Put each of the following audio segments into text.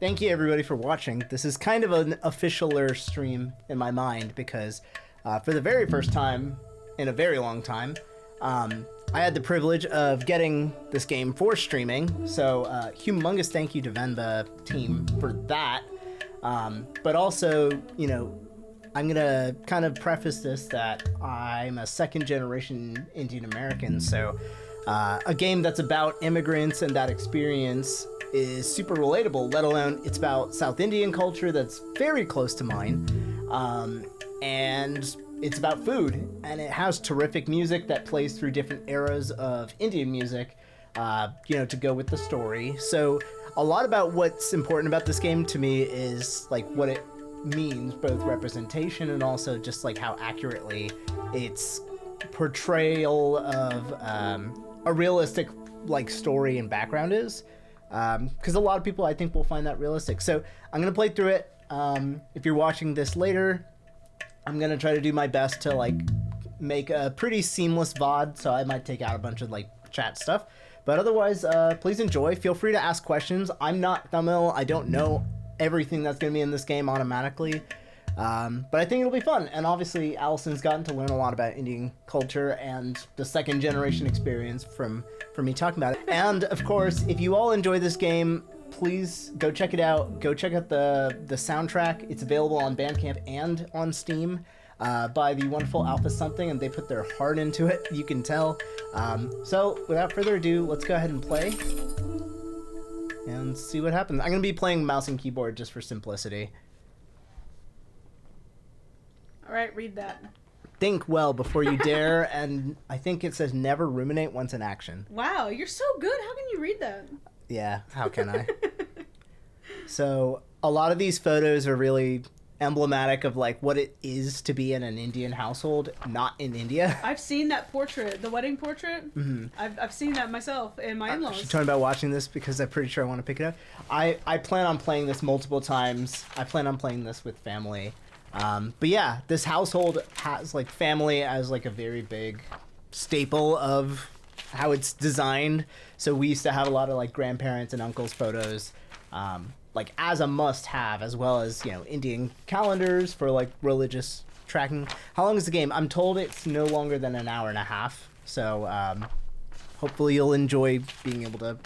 Thank you everybody for watching. This is kind of an officialer stream in my mind because for the very first time in a very long time, I had the privilege of getting this game for streaming. So humongous thank you to Venba team for that. But also, you know, I'm gonna kind of preface this that I'm a second generation Indian American. So a game that's about immigrants and that experience is super relatable, let alone it's about South Indian culture that's very close to mine. And it's about food, and it has terrific music that plays through different eras of Indian music, you know, to go with the story. So a lot about what's important about this game to me is like what it means, both representation and also just like how accurately its portrayal of a realistic like story and background is. Because a lot of people I think will find that realistic. So I'm gonna play through it. If you're watching this later, I'm gonna try to do my best to like make a pretty seamless VOD, so I might take out a bunch of like chat stuff. But otherwise, please enjoy. Feel free to ask questions. I'm not Tamil. I don't know everything that's gonna be in this game automatically. But I think it'll be fun. And obviously, Allison's gotten to learn a lot about Indian culture and the second generation experience from me talking about it. And of course, if you all enjoy this game, please go check it out. Go check out the soundtrack. It's available on Bandcamp and on Steam by the wonderful Alpha Something, and they put their heart into it, you can tell. So without further ado, let's go ahead and play and see what happens. I'm going to be playing mouse and keyboard just for simplicity. All right, read that. Think well before you dare, and I think it says never ruminate once in action. Wow, you're so good. How can you read that? Yeah, how can I? So a lot of these photos are really emblematic of like what it is to be in an Indian household, not in India. I've seen that portrait, the wedding portrait. Mm-hmm. I've seen that myself in my in-laws. She's talking about watching this because I'm pretty sure I want to pick it up. I plan on playing this multiple times. I plan on playing this with family. But yeah, this household has like family as like a very big staple of how it's designed. So we used to have a lot of like grandparents and uncles photos, like as a must have, as well as, you know, Indian calendars for like religious tracking. How long is the game? I'm told it's no longer than an hour and a half. So, hopefully you'll enjoy being able to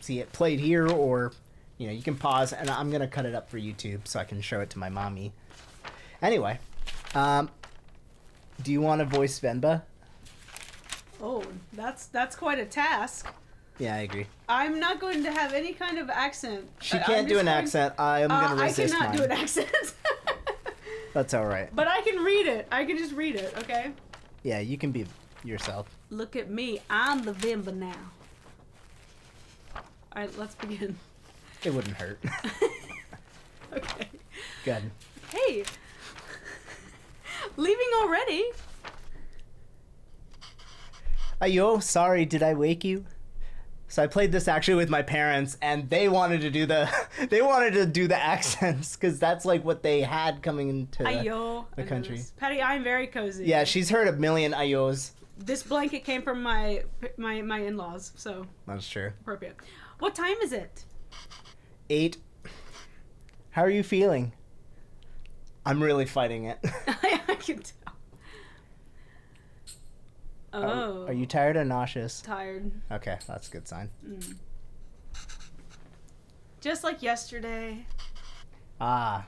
see it played here, or, you know, you can pause, and I'm going to cut it up for YouTube so I can show it to my mommy. Anyway, do you want to voice Venba? Oh, that's quite a task. Yeah, I agree. I'm not going to have any kind of accent. She can't do an accent. I am going to resist mine. I cannot do an accent. That's all right. But I can read it. I can just read it, okay? Yeah, you can be yourself. Look at me. I'm the Venba now. All right, let's begin. It wouldn't hurt. Okay. Good. Hey. Leaving already? Ayo, sorry, did I wake you? So I played this actually with my parents, and they wanted to do the accents because that's like what they had coming into the country. Patty, I'm very cozy. Yeah, she's heard a million ayos. This blanket came from my in-laws, so That's true. appropriate. What time is it? 8. How are you feeling? I'm really fighting it. I can tell. Oh. Are you tired or nauseous? Tired? Okay, that's a good sign. Just like yesterday. Ah.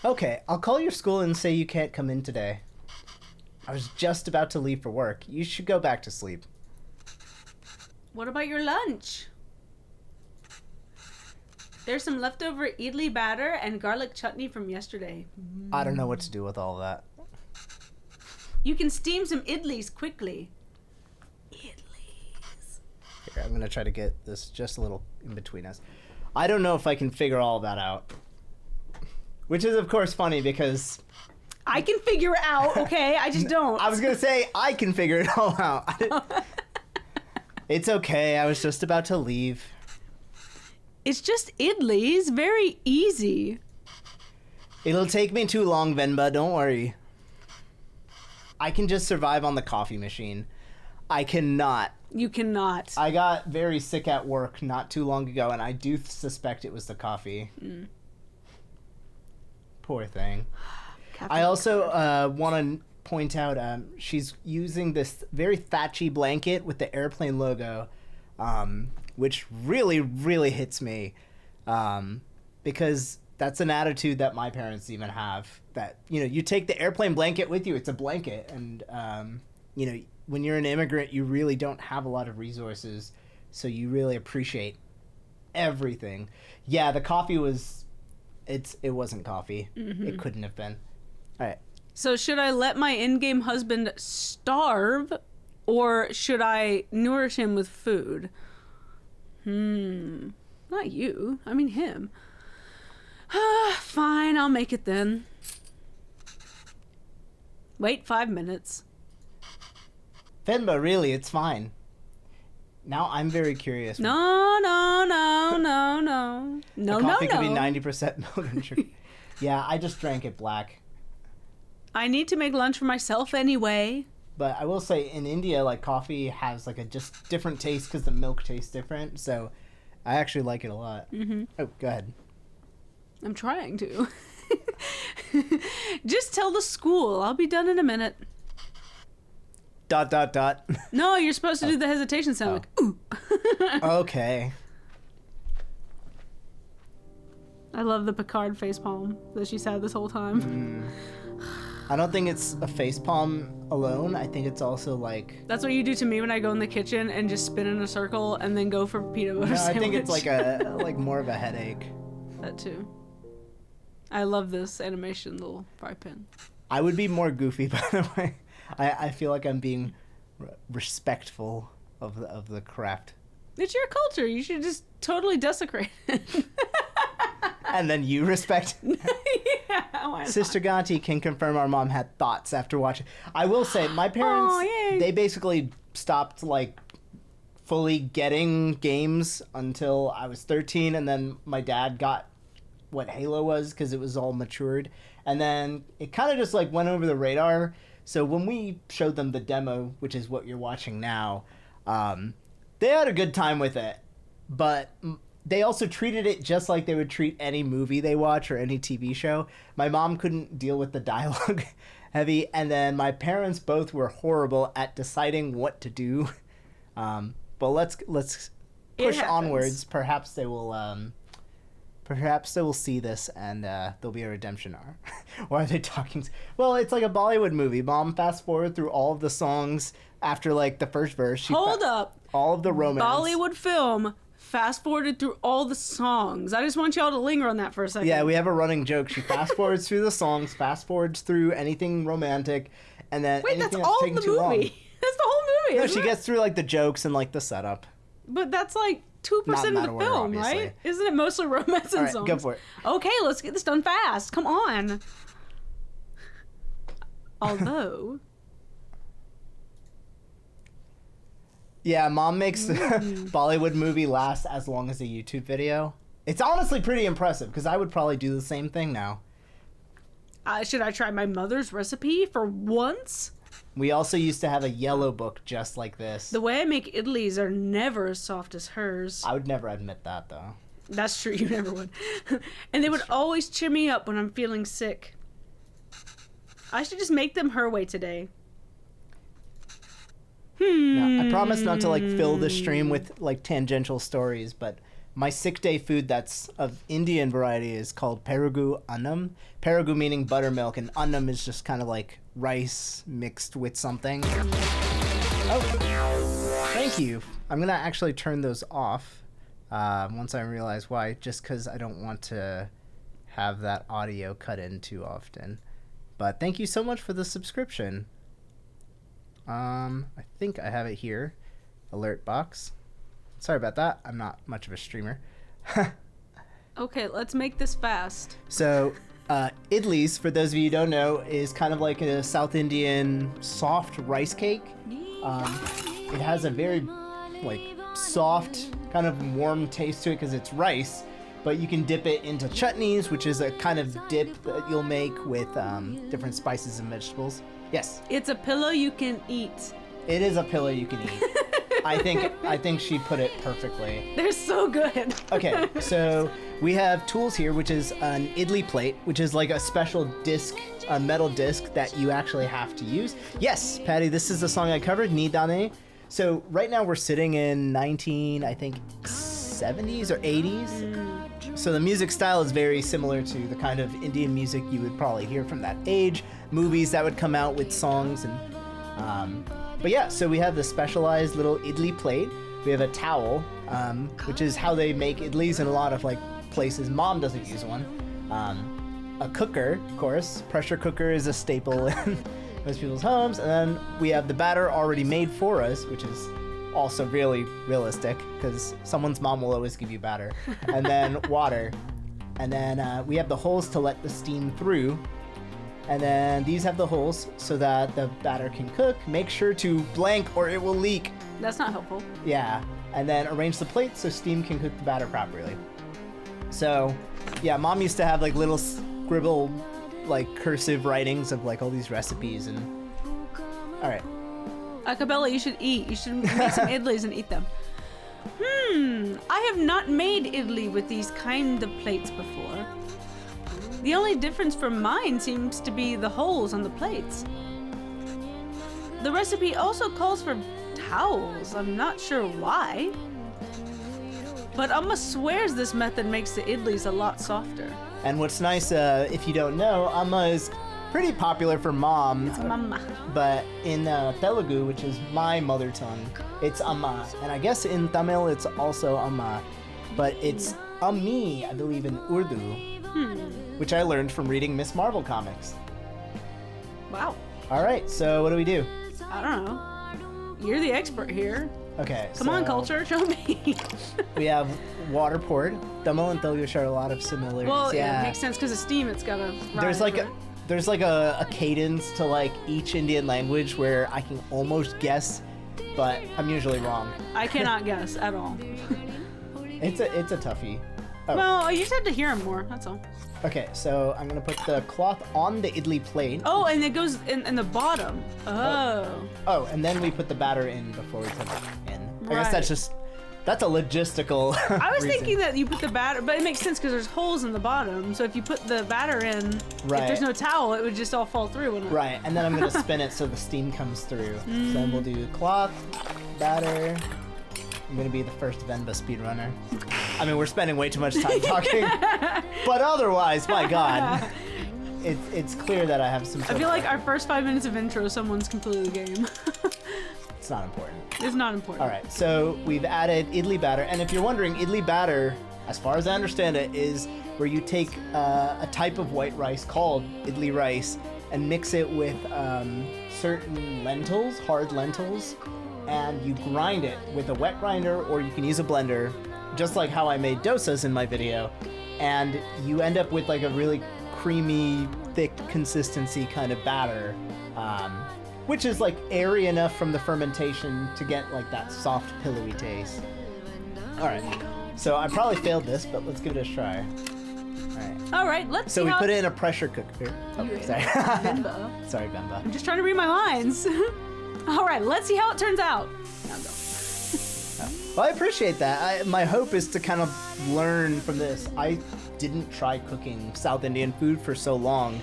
Okay, I'll call your school and say you can't come in today. I was just about to leave for work. You should go back to sleep. What about your lunch? There's some leftover idli batter and garlic chutney from yesterday. I don't know what to do with all that. You can steam some idlis quickly. Idlis. Here, I'm going to try to get this just a little in between us. I don't know if I can figure all that out. Which is, of course, funny because... I can figure it out, okay? I just don't. I was going to say, I can figure it all out. It's okay. I was just about to leave. It's just idlis. Very easy. It'll take me too long, Venba. Don't worry. I can just survive on the coffee machine. I cannot You cannot. I got very sick at work not too long ago, and I do suspect it was the coffee. Poor thing. I also want to point out she's using this very thatchy blanket with the airplane logo, which really, really hits me, because that's an attitude that my parents even have, that, you know, you take the airplane blanket with you. It's a blanket, and you know, when you're an immigrant, you really don't have a lot of resources, so you really appreciate everything. Yeah, the coffee was, it wasn't coffee. It couldn't have been. All right. So should I let my in-game husband starve, or should I nourish him with food? Not you. I mean him. Fine, I'll make it then. Wait 5 minutes. Venba, really, it's fine. Now I'm very curious. No. The coffee could be 90% milk and sugar. Yeah, I just drank it black. I need to make lunch for myself anyway. But I will say, in India, like, coffee has like a just different taste because the milk tastes different. So I actually like it a lot. Oh, go ahead. I'm trying to. Just tell the school. I'll be done in a minute. ... No, you're supposed to do the hesitation sound, like, ooh. Okay. I love the Picard facepalm that she's had this whole time. I don't think it's a facepalm alone. I think it's also like... That's what you do to me when I go in the kitchen and just spin in a circle and then go for peanut butter sandwich. I think it's like a more of a headache. That too. I love this animation little fry pan. I would be more goofy, by the way. I feel like I'm being respectful of the craft. It's your culture. You should just totally desecrate it. And then you respect. Yeah, why Sister Ganti can confirm our mom had thoughts after watching. I will say, my parents, they basically stopped, like, fully getting games until I was 13, and then my dad got what Halo was, because it was all matured. And then it kind of just, like, went over the radar. So when we showed them the demo, which is what you're watching now, they had a good time with it. But they also treated it just like they would treat any movie they watch or any TV show. My mom couldn't deal with the dialogue heavy, and then my parents both were horrible at deciding what to do. But let's push onwards. Perhaps they will see this and there'll be a redemption arc. Why are they talking? Well, it's like a Bollywood movie. Mom fast forward through all of the songs after like the first verse. Hold up. All of the romance. Bollywood film fast forwarded through all the songs. I just want y'all to linger on that for a second. Yeah, we have a running joke. She fast forwards through the songs, fast forwards through anything romantic, and then wait, anything that's all taking the too long. That's the whole movie. No, she gets through like the jokes and like the setup. But that's like 2% of the order, film, obviously. right? Isn't it mostly romance and All right, songs? go for it. Okay, let's get this done fast. Come on. Although... Yeah, Mom makes the Bollywood movie last as long as a YouTube video. It's honestly pretty impressive, because I would probably do the same thing now. Should I try my mother's recipe for once? We also used to have a yellow book just like this. The way I make idlis are never as soft as hers. I would never admit that, though. That's true, you never would. And they would always cheer me up when I'm feeling sick. I should just make them her way today. Now, I promise not to like fill the stream with like tangential stories, but my sick day food that's of Indian variety is called Perugu Annam. Perugu meaning buttermilk, and Annam is just kind of like rice mixed with something. Oh, thank you. I'm gonna actually turn those off once I realize why, just because I don't want to have that audio cut in too often. But thank you so much for the subscription. I think I have it here. Alert box. Sorry about that. I'm not much of a streamer. Okay, let's make this fast. So, idlis, for those of you who don't know, is kind of like a South Indian soft rice cake. It has a very, like, soft, kind of warm taste to it because it's rice. But you can dip it into chutneys, which is a kind of dip that you'll make with different spices and vegetables. Yes. It's a pillow you can eat. It is a pillow you can eat. I think she put it perfectly. They're so good. Okay, so we have tools here, which is an idli plate, which is like a special disc, a metal disc that you actually have to use. Yes, Patty, this is the song I covered, Ni Dane. So right now we're sitting in 70s or 80s. So the music style is very similar to the kind of Indian music you would probably hear from that age, movies that would come out with songs and but yeah, so we have the specialized little idli plate. We have a towel, which is how they make idlis in a lot of like places. Mom doesn't use one. A cooker, of course. Pressure cooker is a staple in most people's homes. And then we have the batter already made for us, which is also really realistic because someone's mom will always give you batter. And then water. And then we have the holes to let the steam through. And then these have the holes so that the batter can cook. Make sure to blank or it will leak. That's not helpful. Yeah. And then arrange the plate so steam can cook the batter properly. So, yeah, Mom used to have like little scribble, like cursive writings of like all these recipes and... All right. Acapella, you should eat. You should make some idlis and eat them. I have not made idli with these kind of plates before. The only difference from mine seems to be the holes on the plates. The recipe also calls for towels. I'm not sure why. But Amma swears this method makes the idlis a lot softer. And what's nice, if you don't know, Amma is pretty popular for mom. It's mama. But in Telugu, which is my mother tongue, it's Amma. And I guess in Tamil it's also Amma. But it's Ammi, I believe, in Urdu. Which I learned from reading Miss Marvel comics. Wow. All right, so what do we do? I don't know. You're the expert here. Okay, Come on, culture, show me. We have water poured. Tamil and Telugu share a lot of similarities. Well, yeah, it makes sense because of steam. It's gotta. There's like a cadence to like each Indian language where I can almost guess, but I'm usually wrong. I cannot guess at all. It's a toughie. Oh. Well, you just have to hear them more. That's all. Okay, so I'm gonna put the cloth on the idli plate. Oh, and it goes in the bottom. Oh, and then we put the batter in before we put it in. I guess Right. that's a logistical I was reason. thinking that you put the batter, but it makes sense because there's holes in the bottom. So if you put the batter in, Right. if there's no towel, it would just all fall through. Wouldn't it? Right, and then I'm gonna spin it so the steam comes through. So then we'll do cloth, batter. I'm gonna be the first Venba speedrunner. I mean, we're spending way too much time talking, but otherwise, my God, it's clear that I have some. I feel like our first 5 minutes of intro, someone's completed the game. It's not important. It's not important. All right, so we've added idli batter, and if you're wondering, idli batter, as far as I understand it, is where you take a type of white rice called idli rice and mix it with certain lentils, hard lentils, and you grind it with a wet grinder, or you can use a blender, just like how I made dosas in my video, and you end up with like a really creamy, thick consistency kind of batter, which is like airy enough from the fermentation to get like that soft, pillowy taste. All right, so I probably failed this, but let's give it a try. All right. All right, let's So see we how put it in a pressure cooker. Oh, sorry. Venba. Sorry, Venba. I'm just trying to read my lines. All right, let's see how it turns out. Now go. Well, I appreciate that. My hope is to kind of learn from this. I didn't try cooking South Indian food for so long,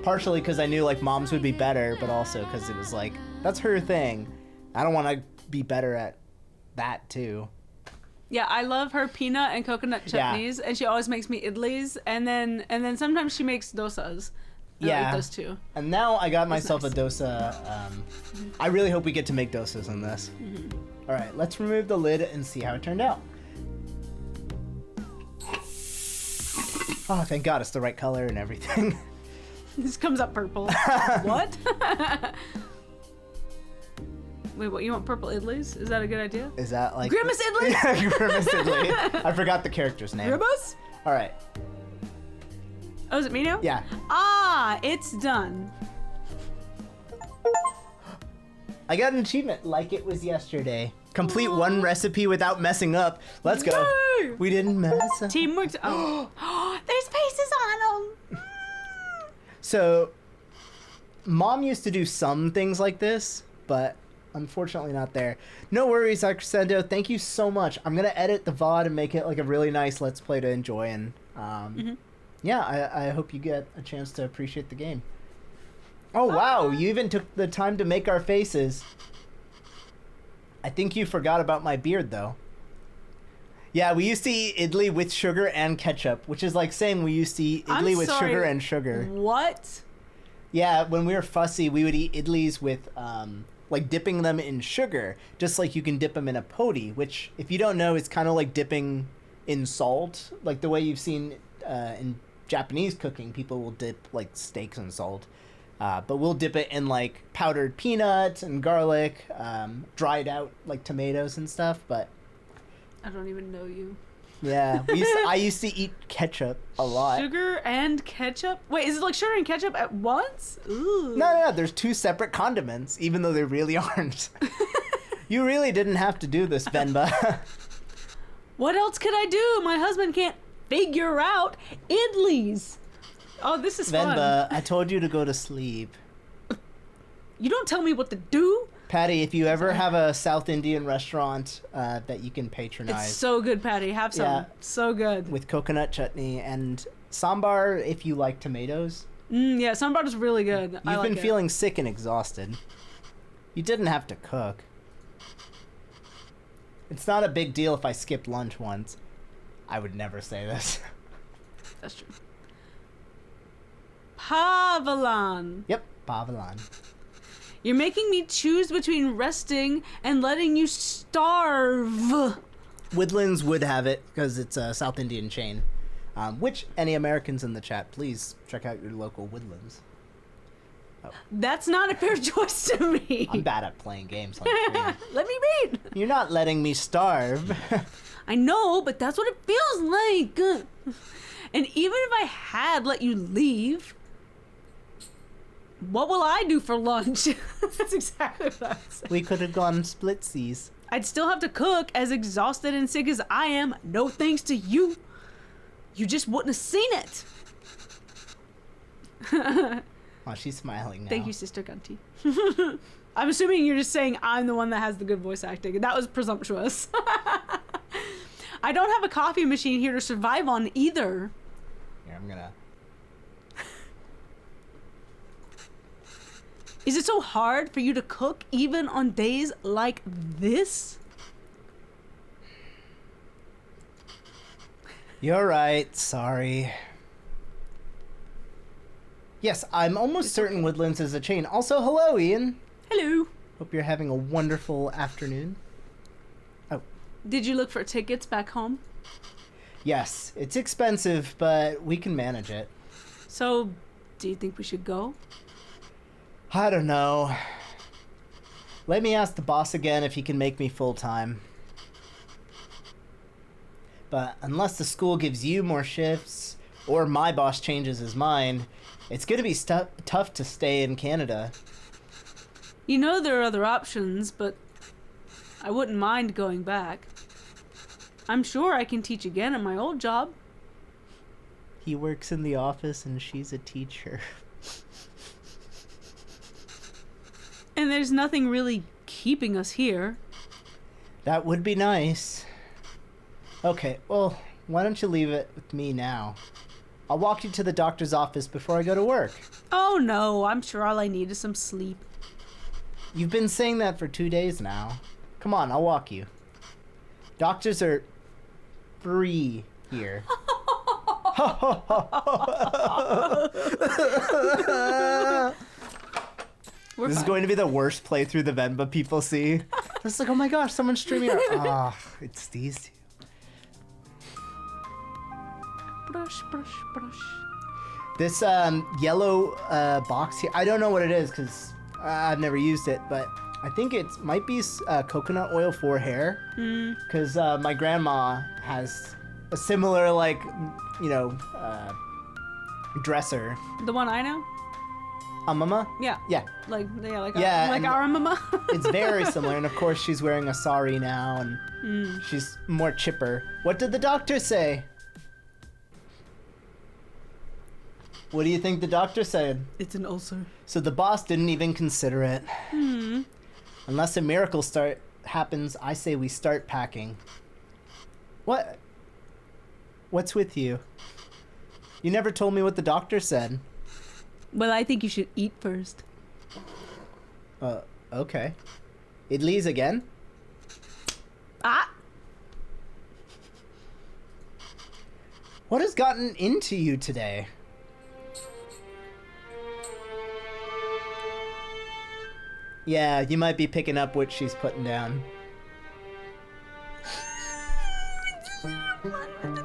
partially because I knew like mom's would be better, but also because it was like, that's her thing. I don't want to be better at that too. Yeah, I love her peanut and coconut chutneys, and she always makes me idlis, and then sometimes she makes dosas. I like those too. And now I got myself nice. a dosa. I really hope we get to make dosas on this. All right, let's remove the lid and see how it turned out. Oh, thank God, it's the right color and everything. This comes up purple. What? Wait, what? You want purple idlis? Is that a good idea? Is that like Grimace idlis? Grimace idli. I forgot the character's name. Grimace? All right. Oh, is it me now? Yeah. Ah, it's done. I got an achievement like it was yesterday. Complete one recipe without messing up. Let's go. Yay! We didn't mess up. Teamwork. Oh, there's faces on them. So, Mom used to do some things like this, but unfortunately not there. No worries, Crescendo. Thank you so much. I'm going to edit the VOD and make it like a really nice Let's Play to enjoy. And yeah, I hope you get a chance to appreciate the game. Oh, wow. You even took the time to make our faces. I think you forgot about my beard, though. Yeah, we used to eat idli with sugar and ketchup, which is like saying we used to eat idli with sugar and sugar. What? Yeah, when we were fussy, we would eat idlis with, like, dipping them in sugar, just like you can dip them in a poti, which, if you don't know, is kind of like dipping in salt, like the way you've seen in Japanese cooking, people will dip, like, steaks in salt. But we'll dip it in, like, powdered peanuts and garlic, dried out, like, tomatoes and stuff, but... I don't even know you. Yeah, I used to eat ketchup a lot. Sugar and ketchup? Wait, is it like sugar and ketchup at once? Ooh. No, there's two separate condiments, even though they really aren't. You really didn't have to do this, Venba. What else could I do? My husband can't figure out idlis. Oh, this is fun. Venba, I told you to go to sleep. You don't tell me what to do. Patty, if you ever have a South Indian restaurant that you can patronize. It's so good, Patty. Have some. Yeah, so good. With coconut chutney and sambar if you like tomatoes. Yeah, sambar is really good. You've been feeling sick and exhausted. You didn't have to cook. It's not a big deal if I skipped lunch once. I would never say this. That's true. Pavalan. Yep, Pavalan. You're making me choose between resting and letting you starve. Woodlands would have it because it's a South Indian chain. Which, any Americans in the chat, please check out your local Woodlands. Oh. That's not a fair choice to me. I'm bad at playing games on screen. Let me read. You're not letting me starve. I know, but that's what it feels like. And even if I had let you leave... What will I do for lunch? That's exactly what I said. We could have gone splitsies. I'd still have to cook, as exhausted and sick as I am. No thanks to you. You just wouldn't have seen it. Oh, she's smiling now. Thank you, Sister Gunty. I'm assuming you're just saying I'm the one that has the good voice acting. That was presumptuous. I don't have a coffee machine here to survive on either. Here, I'm gonna... Is it so hard for you to cook even on days like this? You're right. Sorry. Yes, I'm almost certain Woodlands is a chain. Also, hello, Ian. Hello. Hope you're having a wonderful afternoon. Oh. Did you look for tickets back home? Yes, it's expensive, but we can manage it. So, do you think we should go? I don't know. Let me ask the boss again if he can make me full-time. But unless the school gives you more shifts, or my boss changes his mind, it's going to be tough to stay in Canada. You know there are other options, but I wouldn't mind going back. I'm sure I can teach again at my old job. He works in the office and she's a teacher. And there's nothing really keeping us here. That would be nice. Okay, well, why don't you leave it with me now? I'll walk you to the doctor's office before I go to work. Oh no, I'm sure all I need is some sleep. You've been saying that for 2 days now. Come on, I'll walk you. Doctors are free here. This is going to be the worst playthrough the Venba people see. It's like, oh my gosh, someone's streaming. Ah, it's these two. Brush, brush, brush. This yellow box here, I don't know what it is because I've never used it, but I think it might be coconut oil for hair. Because my grandma has a similar, like, you know, dresser. The one I know? A mama? Yeah. Yeah. Like Yeah, our mama. It's very similar, and of course she's wearing a sari now, and she's more chipper. What did the doctor say? What do you think the doctor said? It's an ulcer. So the boss didn't even consider it. Unless a miracle happens, I say we start packing. What? What's with you? You never told me what the doctor said. Well, I think you should eat first. Okay. Idlis again? Ah! What has gotten into you today? Yeah, you might be picking up what she's putting down.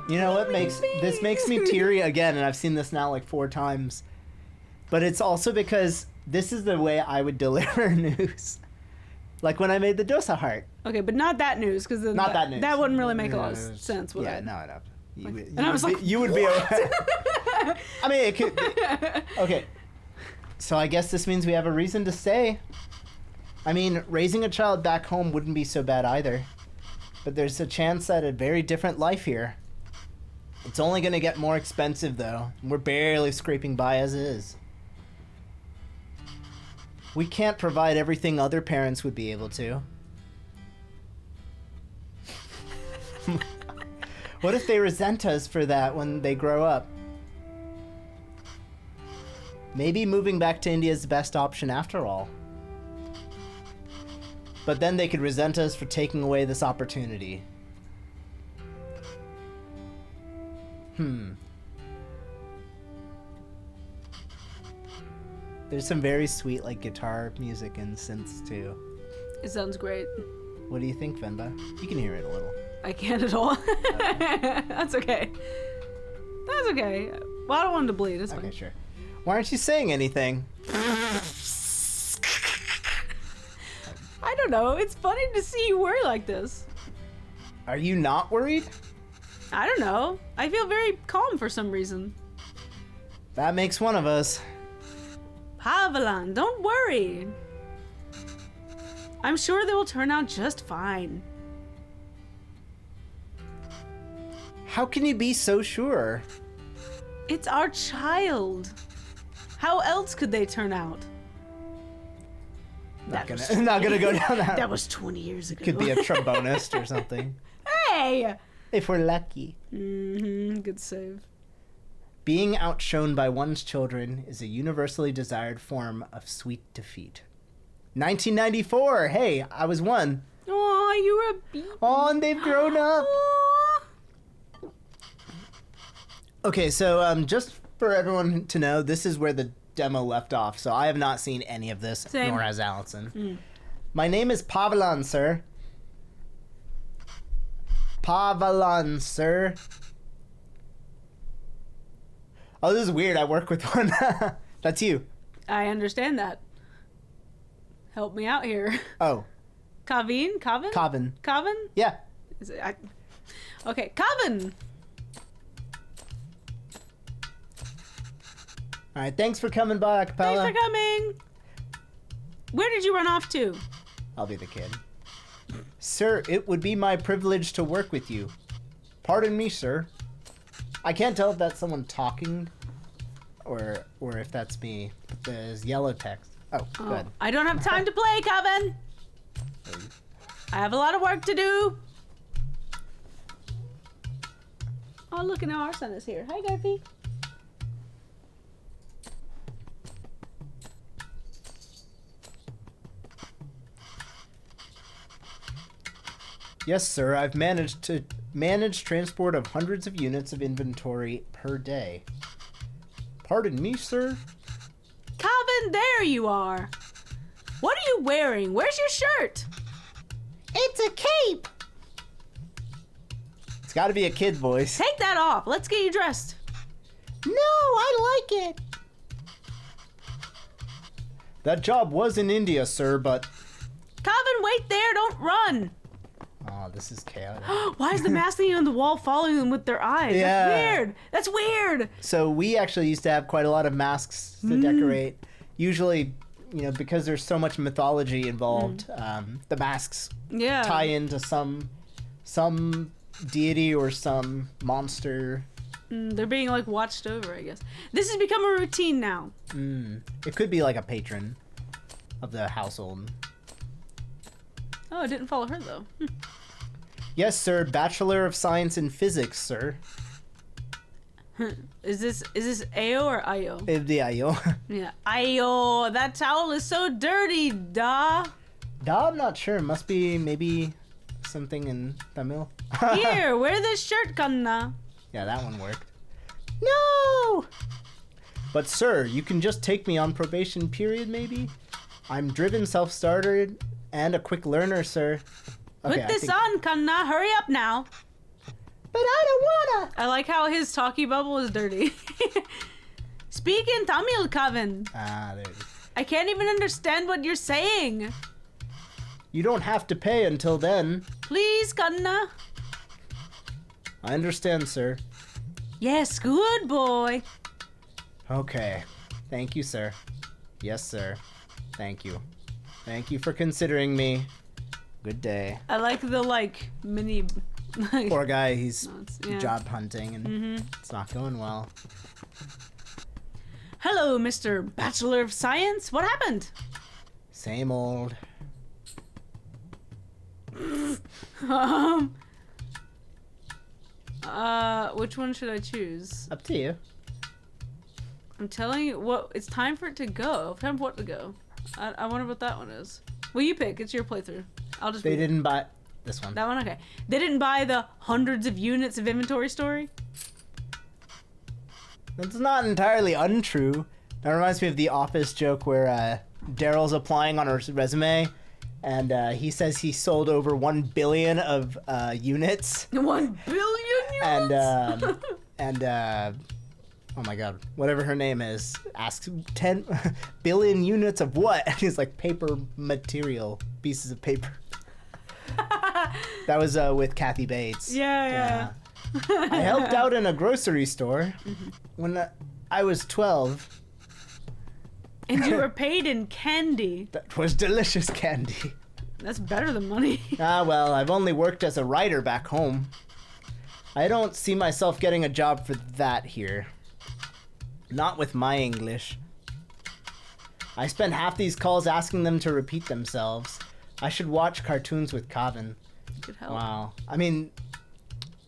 You know what this makes me teary again, and I've seen this now like 4 times. But it's also because this is the way I would deliver news. Like when I made the dosa heart. Okay, but not that news, because that news. That wouldn't really make a lot of sense, would it? No. You would be I mean, it could be. Okay. So I guess this means we have a reason to stay. I mean, raising a child back home wouldn't be so bad either. But there's a chance at a very different life here. It's only going to get more expensive, though. We're barely scraping by as is. We can't provide everything other parents would be able to. What if they resent us for that when they grow up? Maybe moving back to India is the best option after all. But then they could resent us for taking away this opportunity. There's some very sweet, like, guitar music and synths, too. It sounds great. What do you think, Venba? You can hear it a little. I can't at all. That's okay. That's okay. Well, I don't want him to bleed. It's fine. Okay, sure. Why aren't you saying anything? I don't know. It's funny to see you worry like this. Are you not worried? I don't know. I feel very calm for some reason. That makes one of us. Haviland, don't worry. I'm sure they will turn out just fine. How can you be so sure? It's our child. How else could they turn out? Not gonna go down that. That was 20 years ago. Could be a trombonist or something. Hey! If we're lucky. Good save. Being outshone by one's children is a universally desired form of sweet defeat. 1994. Hey, I was 1. Aw, you were a baby. Oh, and they've grown up. Aw. Okay, so just for everyone to know, this is where the demo left off. So I have not seen any of this, Same. nor has Allison. My name is Pavilan, sir. Pavilan, sir. Oh, this is weird. I work with one. That's you. I understand that. Help me out here. Oh. Kavin? Kavin? Kavin. Kavin? Yeah. Is it, okay, Kavin! All right, thanks for coming by, Capella. Thanks for coming! Where did you run off to? I'll be the kid. Sir, it would be my privilege to work with you. Pardon me, sir. I can't tell if that's someone talking or if that's me. But there's yellow text. Oh, good. I don't have time to play, Kevin. I have a lot of work to do. Oh, look, and now our son is here. Hi, Garfy. Yes, sir. I've managed transport of hundreds of units of inventory per day. Pardon me, sir? Calvin, there you are. What are you wearing? Where's your shirt? It's a cape. It's got to be a kid voice. Take that off. Let's get you dressed. No, I like it. That job was in India, sir, but... Calvin, wait there. Don't run. Oh, this is chaotic. Why is the mask thing on the wall following them with their eyes? Yeah. That's weird. That's weird. So we actually used to have quite a lot of masks to decorate. Usually, you know, because there's so much mythology involved, the masks tie into some deity or some monster. They're being like watched over, I guess. This has become a routine now. It could be like a patron of the household. Oh, I didn't follow her, though. Yes, sir. Bachelor of Science in Physics, sir. Is this Ayo or Ayo? The Ayo. Yeah. Ayo, that towel is so dirty, da. Da, I'm not sure. Must be maybe something in Tamil. Here, wear this shirt, Kanna. Yeah, that one worked. No! But sir, you can just take me on probation period, maybe? I'm driven, self-starter, and a quick learner, sir. Put this on, Kanna. Hurry up now. But I don't wanna! I like how his talkie bubble is dirty. Speak in Tamil, Kevin. Ah, there it is. I can't even understand what you're saying. You don't have to pay until then. Please, Kanna. I understand, sir. Yes, good boy. Okay. Thank you, sir. Yes, sir. Thank you. Thank you for considering me. Good day. I like the, mini... Poor guy, he's yeah. job hunting and it's not going well. Hello, Mr. Bachelor of Science. What happened? Same old. Which one should I choose? Up to you. I'm telling you, it's time for it to go. Time for what to go? I wonder what that one is. Well, you pick. It's your playthrough. I'll just. They didn't buy this one. That one, okay. They didn't buy the hundreds of units of inventory story. That's not entirely untrue. That reminds me of the Office joke where Daryl's applying on her resume, and he says he sold over 1 billion of units. 1 billion units. And oh my god, whatever her name is, asks 10 billion units of what? And he's like, paper material, pieces of paper. That was with Kathy Bates. Yeah. I helped out in a grocery store when I was 12. And you were paid in candy. That was delicious candy. That's better than money. Ah, well, I've only worked as a writer back home. I don't see myself getting a job for that here. Not with my English. I spend half these calls asking them to repeat themselves. I should watch cartoons with Kevin. Could help. Wow. I mean,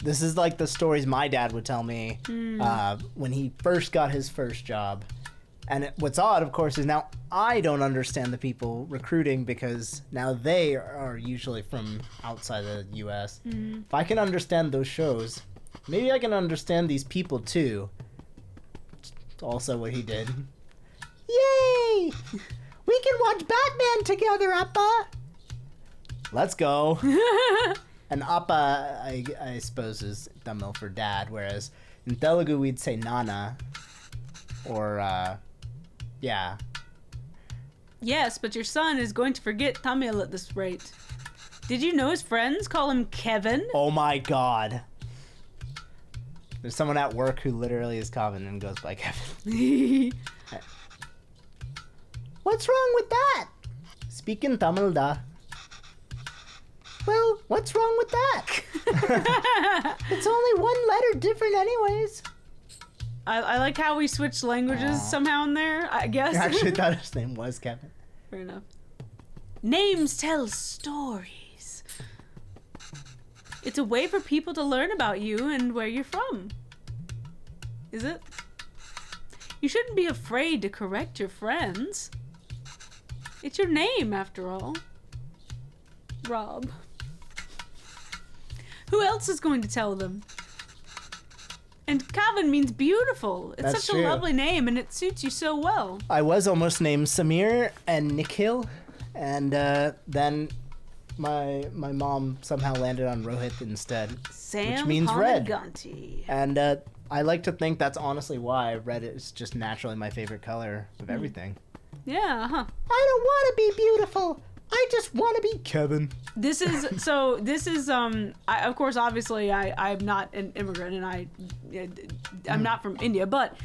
this is like the stories my dad would tell me when he first got his first job. And what's odd, of course, is now I don't understand the people recruiting because now they are usually from outside the U.S. If I can understand those shows, maybe I can understand these people too. It's also what he did. Yay! We can watch Batman together, Appa! Let's go. And Appa, I suppose, is Tamil for dad, whereas in Telugu we'd say Nana. Or, yeah. Yes, but your son is going to forget Tamil at this rate. Did you know his friends call him Kevin? Oh my god. There's someone at work who literally is Kevin and goes by Kevin. What's wrong with that? Speaking Tamil da. Well, what's wrong with that? It's only one letter different anyways. I like how we switched languages somehow in there, I guess. I actually thought his name was Kevin. Fair enough. Names tell stories. It's a way for people to learn about you and where you're from. Is it? You shouldn't be afraid to correct your friends. It's your name, after all. Rob. Who else is going to tell them? And Kevin means beautiful. It's That's such true. a lovely name, and it suits you so well. I was almost named Samir and Nikhil, and then my mom somehow landed on Rohit instead, Sam which means red. Panuganti. And I like to think that's honestly why red is just naturally my favorite color of everything. Yeah, huh. I don't want to be beautiful. I just want to be Kevin. This is of course, obviously I'm not an immigrant and I'm not from India, but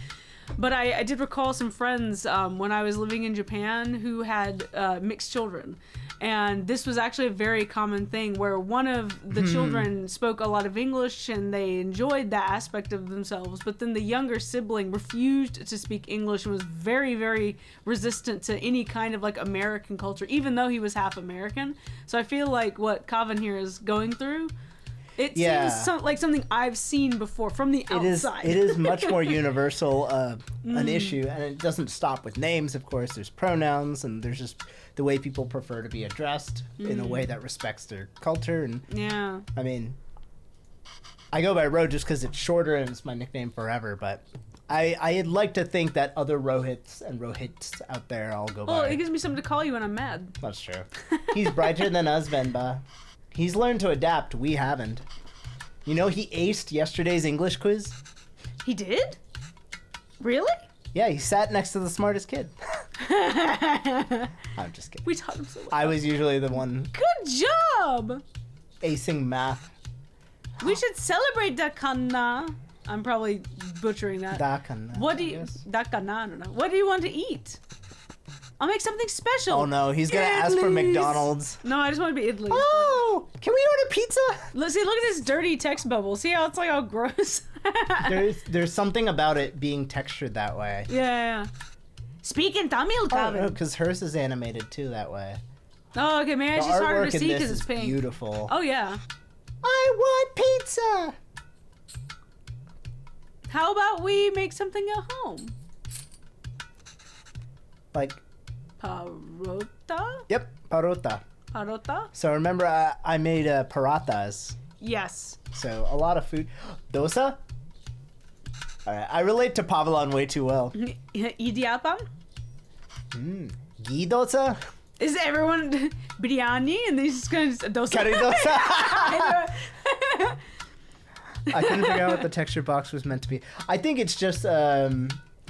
I did recall some friends when I was living in Japan who had mixed children, And this was actually a very common thing where one of the children spoke a lot of English and they enjoyed that aspect of themselves, but then the younger sibling refused to speak English and was very, very resistant to any kind of like American culture, even though he was half American. So I feel like what Kavan here is going through, it seems like something I've seen before from the outside. It is much more universal an issue, and it doesn't stop with names, of course. There's pronouns, and there's just the way people prefer to be addressed in a way that respects their culture. And I mean, I go by Ro just because it's shorter and it's my nickname forever, but I'd like to think that other Rohits and Rohits out there all go by. Well, it gives me something to call you when I'm mad. That's true. He's brighter than us, Venba. He's learned to adapt. We haven't. You know, he aced yesterday's English quiz. He did? Really? Yeah, he sat next to the smartest kid. I'm just kidding. We taught him so well. I was usually the one Good job! acing math. We should celebrate Dakana. I'm probably butchering that. Dakana. What do you... Dakana, I don't know. What do you want to eat? I'll make something special. Oh no, he's gonna ask for Idlis. McDonald's. No, I just want to be Idlis. Oh, can we order pizza? Look at this dirty text bubble. See how it's like all gross? There's something about it being textured that way. Yeah. Speak in Tamil, Kevin. because hers is animated too that way. Oh, okay. Maybe it's The just harder artwork to in see this because is it's pink. beautiful. Oh, yeah. I want pizza. How about we make something at home? Like, Parota? yep, parota. Parota? So remember, I made paratas. Yes. So a lot of food. Dosa? Alright, I relate to Pavlon way too well. Idiapam? Ghee dosa? Is everyone biryani and these kinds of dosa? Curry dosa? I couldn't figure out what the texture box was meant to be. I think it's just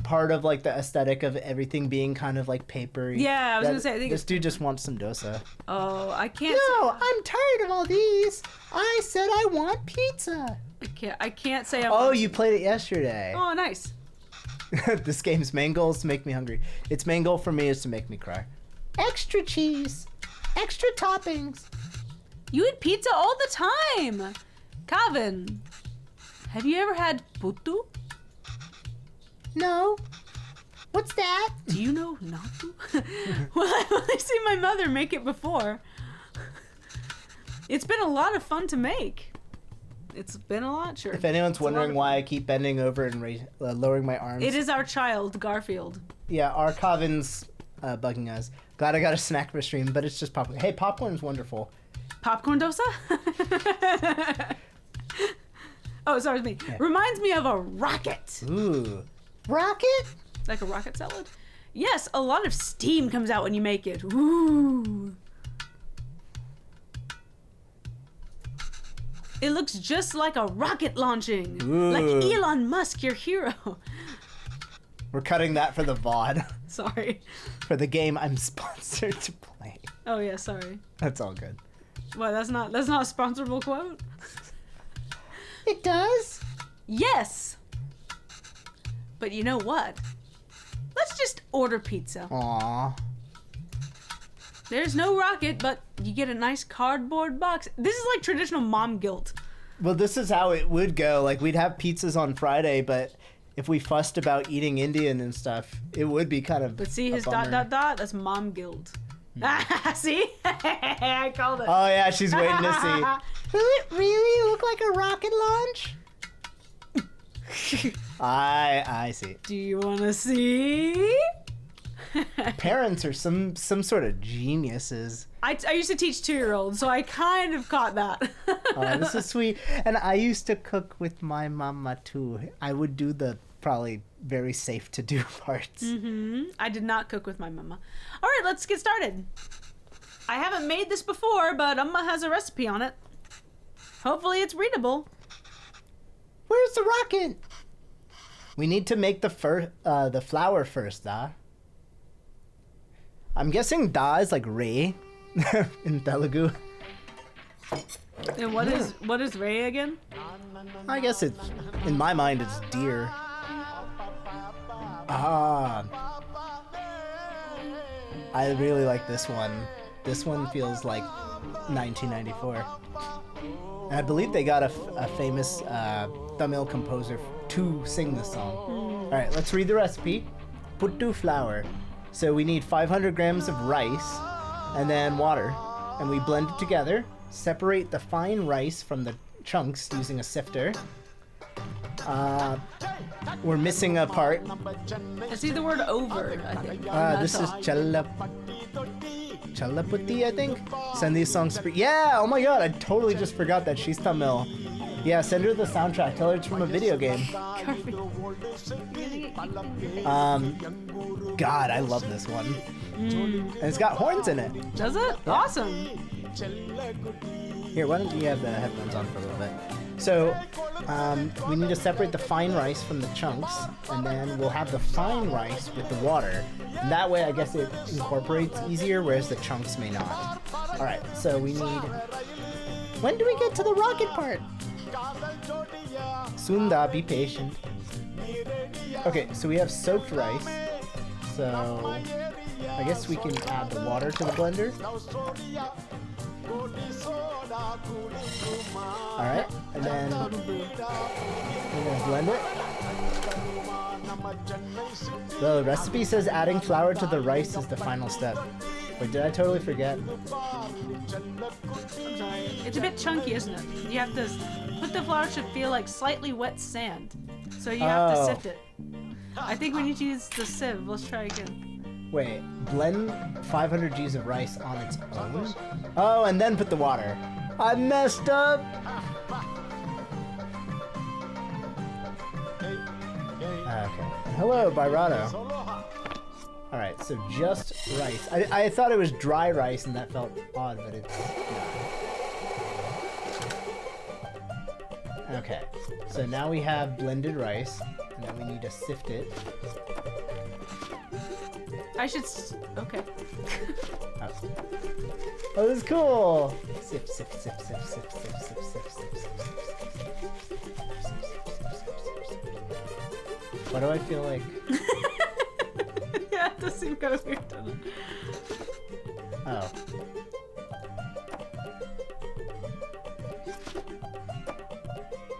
part of like the aesthetic of everything being kind of like papery. Yeah, I was gonna say, I think this dude just wants some dosa. Oh, I can't. No, I'm tired of all these. I said I want pizza. I can't say. Oh, you played it yesterday. Oh, nice. This game's main goal is to make me hungry. Its main goal for me is to make me cry. Extra cheese, extra toppings. You eat pizza all the time, Kevin. Have you ever had putu? No. What's that? Do you know natu? Well, I've only seen my mother make it before. It's been a lot of fun to make. It's been a lot, sure. If anyone's wondering why I keep bending over and lowering my arms. It is our child, Garfield. Yeah, our Covin's bugging us. Glad I got a snack for stream, but it's just popcorn. Hey, popcorn's wonderful. Popcorn dosa? Oh, sorry, it's me. Yeah. Reminds me of a rocket. Ooh. Rocket? Like a rocket salad? Yes, a lot of steam comes out when you make it. Ooh. It looks just like a rocket launching. Ooh. Like Elon Musk, your hero. We're cutting that for the VOD. Sorry. For the game I'm sponsored to play. Oh yeah, sorry. That's all good. Well, that's not a sponsorable quote. It does? Yes. But you know what? Let's just order pizza. Aww. There's no rocket, but you get a nice cardboard box. This is like traditional mom guilt. Well, this is how it would go. Like, we'd have pizzas on Friday, but if we fussed about eating Indian and stuff, it would be kind of But see, a his ... bummer. that's mom guilt. See? I called it. Oh, yeah, she's waiting to see. Does it really look like a rocket launch? I see. Do you want to see? Parents are some sort of geniuses. I used to teach 2-year-olds, so I kind of caught that. Oh, this is sweet. And I used to cook with my mama, too. I would do the probably very safe to do parts. I did not cook with my mama. All right, let's get started. I haven't made this before, but Amma has a recipe on it. Hopefully it's readable. Where's the rocket? We need to make the flour first, da. I'm guessing da is like Ray in Telugu. And what is Ray again? I guess it's, in my mind, it's deer. Ah. I really like this one. This one feels like 1994. And I believe they got a famous Tamil composer to sing this song. All right, let's read the recipe. Puttu flour. So we need 500 grams of rice and then water. And we blend it together. Separate the fine rice from the chunks using a sifter. We're missing a part. I see the word over, I think. This is Chalaputi, I think. Send these songs for... Yeah, oh my god, I totally just forgot that she's Tamil. Yeah, send her the soundtrack. Tell her it's from a video game. God, I love this one. And it's got horns in it. Does it? Yeah. Awesome. Here, why don't you have the headphones on for a little bit? So, we need to separate the fine rice from the chunks, and then we'll have the fine rice with the water. And that way, I guess it incorporates easier, whereas the chunks may not. Alright, so we need... When do we get to the rocket part? Sunda, be patient. Okay, so we have soaked rice. So, I guess we can add the water to the blender. Alright, and then we're gonna blend it. The recipe says adding flour to the rice is the final step. Wait, did I totally forget? I'm sorry. It's a bit chunky, isn't it? You have to put the flour should feel like slightly wet sand. So you have to sift it. I think we need to use the sieve. Let's try again. Wait, blend 500 Gs of rice on its own? Oh, and then put the water. I messed up! Okay. Hello, Bairado. Alright, so just rice. I thought it was dry rice and that felt odd, but it's not. Okay, so now we have blended rice, and then we need to sift it. I should. Okay. Oh, this is cool! Sip, sip, sip, sip, sip, sip, sip, sip, sip, sip, sip. Why do I feel like... Yeah, it does seem kind of weird, doesn't it? Oh.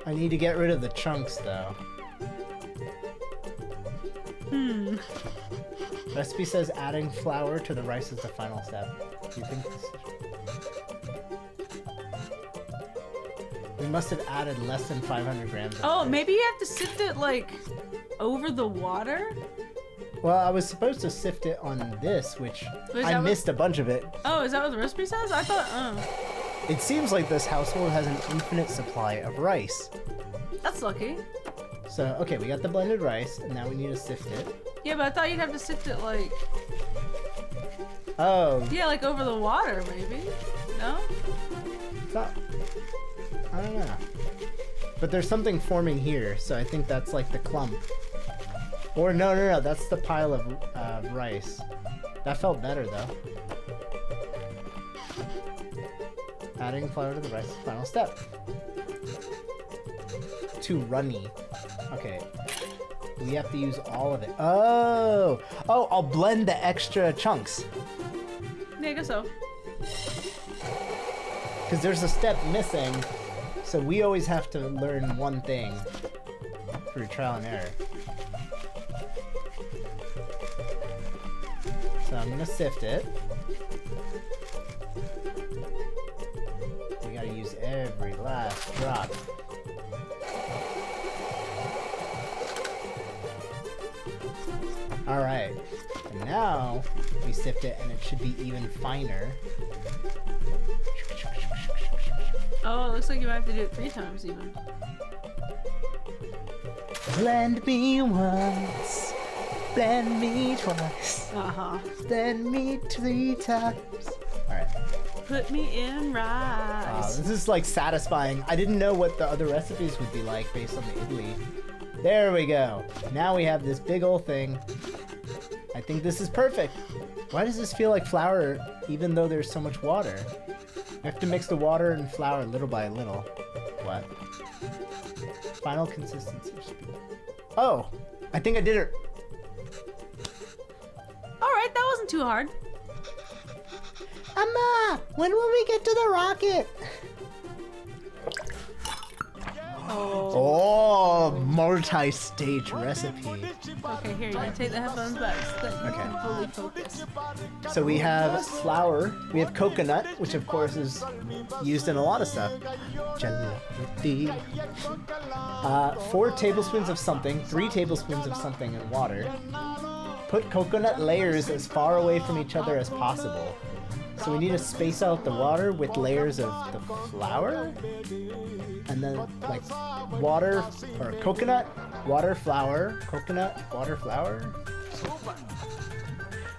I need to get rid of the chunks, though. Recipe says adding flour to the rice is the final step. Do you think this is... We must have added less than 500 grams of rice. Maybe you have to sift it, like, over the water? Well, I was supposed to sift it on this, which I missed a bunch of it. Oh, is that what the recipe says? I thought, It seems like this household has an infinite supply of rice. That's lucky. So, okay, we got the blended rice, and now we need to sift it. Yeah, but I thought you'd have to sift it, like... Oh. Yeah, like over the water, maybe? No? Not... I don't know. But there's something forming here, so I think that's like the clump. Or no, that's the pile of rice. That felt better, though. Adding flour to the rice is the final step. Too runny. Okay. We have to use all of it. Oh! Oh, I'll blend the extra chunks. Yeah, I guess so. Because there's a step missing, so we always have to learn one thing through trial and error. So I'm gonna sift it. We gotta use every last drop. Alright, and now we sift it and it should be even finer. Oh, it looks like you might have to do it 3 times even. Blend me once, blend me twice, blend me 3 times. Alright. Put me in rice. This is like satisfying. I didn't know what the other recipes would be like based on the idli. There we go. Now we have this big old thing. I think this is perfect. Why does this feel like flour even though there's so much water? I have to mix the water and flour little by little. What? Final consistency. Oh, I think I did it. Alright, that wasn't too hard. Amma, when will we get to the rocket? Oh, multi-stage recipe. Okay, here, you take the headphones back so that you can fully focus. So we have flour, we have coconut, which of course is used in a lot of stuff. 4 tablespoons of something, 3 tablespoons of something in water. Put coconut layers as far away from each other as possible. So we need to space out the water with layers of the flour, and then like water or coconut, water, flour, coconut, water, flour.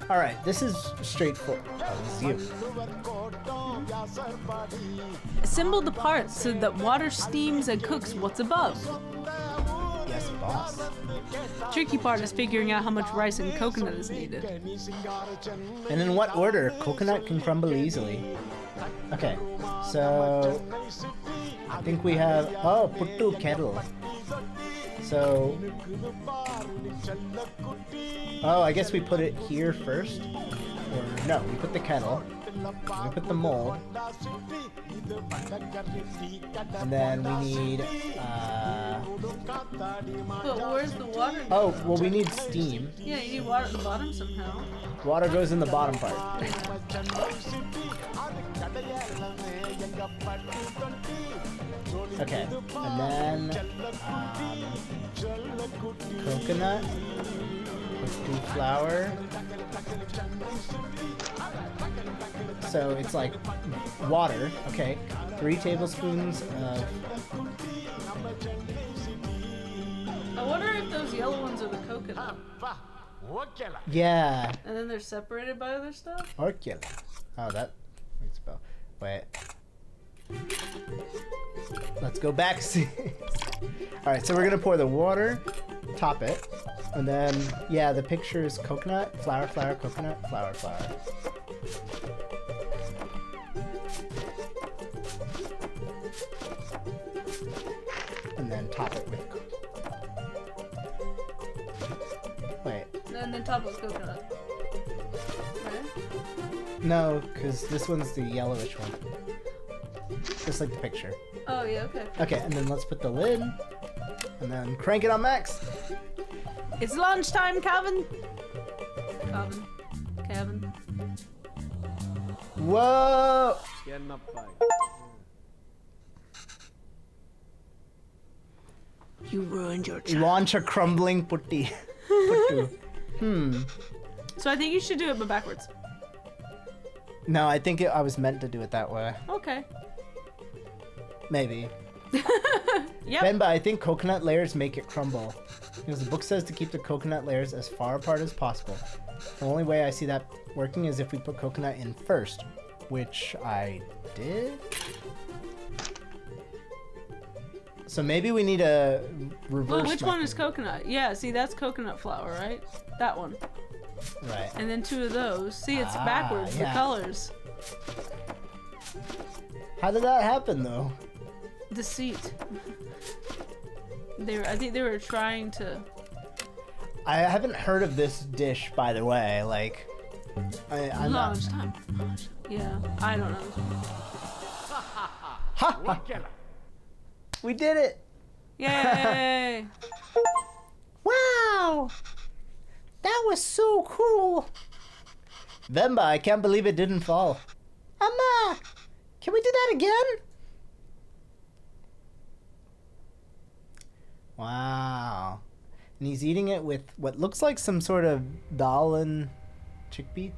All right, this is straightforward. Oh, this is you. Assemble the parts so that water steams and cooks what's above. Yes, boss. Tricky part is figuring out how much rice and coconut is needed. And in what order? Coconut can crumble easily. Okay, so I think we have, puttu kettle. So, I guess we put it here first. Or no, we put the kettle. We put the mold. And then we need, But where's the water? oh, well, we need steam. Yeah, you need water at the bottom somehow. Water goes in the bottom part. Okay, and then coconut, puttu flour. So it's like water. Okay, 3 tablespoons of. I wonder if those yellow ones are the coconut. Yeah. And then they're separated by other stuff? Orchilla. Oh, that rings a bell. Wait. Let's go back. See. All right, so we're gonna pour the water, top it, and then yeah, the picture is coconut, flour, flour, coconut, flour, flour. And then top it with. Wait. And then top with coconut. Right? No, because this one's the yellowish one. Just like the picture. Oh, yeah, okay. Okay, and then let's put the lid, and then crank it on max. It's lunchtime, Calvin. Calvin. Whoa! You ruined your child. Launch a crumbling putty. Puttu. So I think you should do it, but backwards. No, I think I was meant to do it that way. Okay. Maybe. Yep. Venba, I think coconut layers make it crumble. Because the book says to keep the coconut layers as far apart as possible. The only way I see that working is if we put coconut in first, which I did. So maybe we need a reverse. Well, which one is coconut? Yeah, see, that's coconut flour, right? That one. Right. And then 2 of those. See, it's backwards, yeah. the colors. How did that happen, though? Deceit. I think they were trying to. I haven't heard of this dish, by the way. Like, I'm not. Lunchtime. Yeah, I don't know. Ha ha! We did it! Yay! Wow! That was so cool! Venba, I can't believe it didn't fall. Amma! Can we do that again? Wow. And he's eating it with what looks like some sort of dal and chickpea.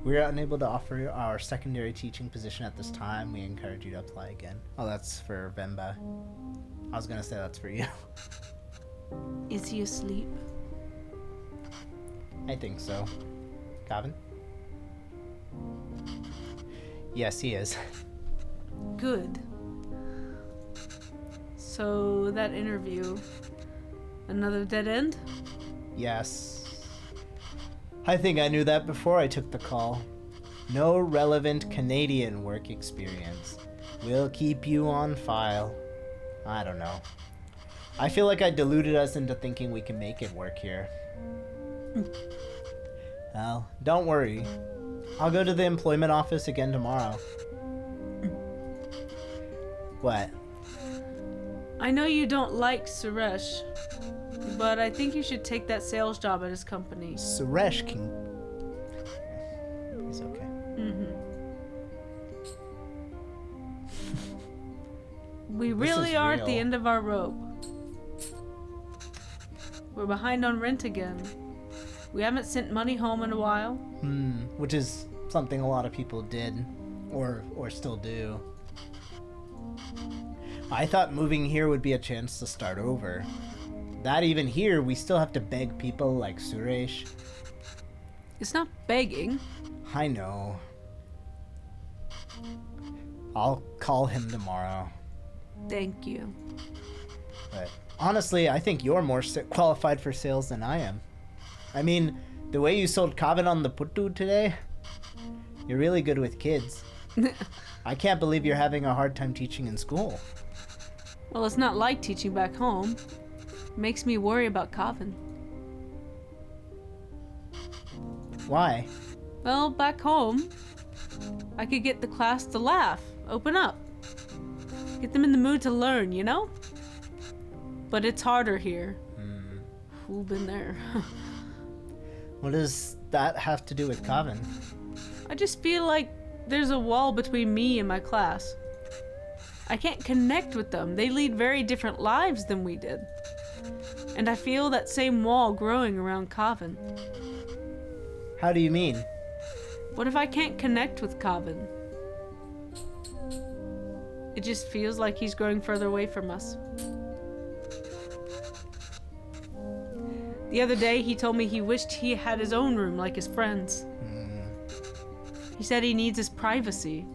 We are unable to offer our secondary teaching position at this time. We encourage you to apply again. Oh, that's for Venba. I was gonna say that's for you. Is he asleep? I think so. Gavin? Yes, he is. Good. So, that interview, another dead end? Yes. I think I knew that before I took the call. No relevant Canadian work experience. We'll keep you on file. I don't know. I feel like I deluded us into thinking we can make it work here. Well, don't worry. I'll go to the employment office again tomorrow. What? I know you don't like Suresh, but I think you should take that sales job at his company. Suresh can... He's okay. We really are at the end of our rope. We're behind on rent again. We haven't sent money home in a while. Which is something a lot of people did, or still do. I thought moving here would be a chance to start over. That even here, we still have to beg people like Suresh. It's not begging. I know. I'll call him tomorrow. Thank you. But honestly, I think you're more qualified for sales than I am. I mean, the way you sold Kavin on the Puttu today, you're really good with kids. I can't believe you're having a hard time teaching in school. Well, it's not like teaching back home. It makes me worry about Kavin. Why? Well, back home, I could get the class to laugh, open up. Get them in the mood to learn, you know? But it's harder here. Who've been there? What does that have to do with Kavin? I just feel like there's a wall between me and my class. I can't connect with them. They lead very different lives than we did. And I feel that same wall growing around Kavin. How do you mean? What if I can't connect with Kavin? It just feels like he's growing further away from us. The other day, he told me he wished he had his own room like his friends. He said he needs his privacy.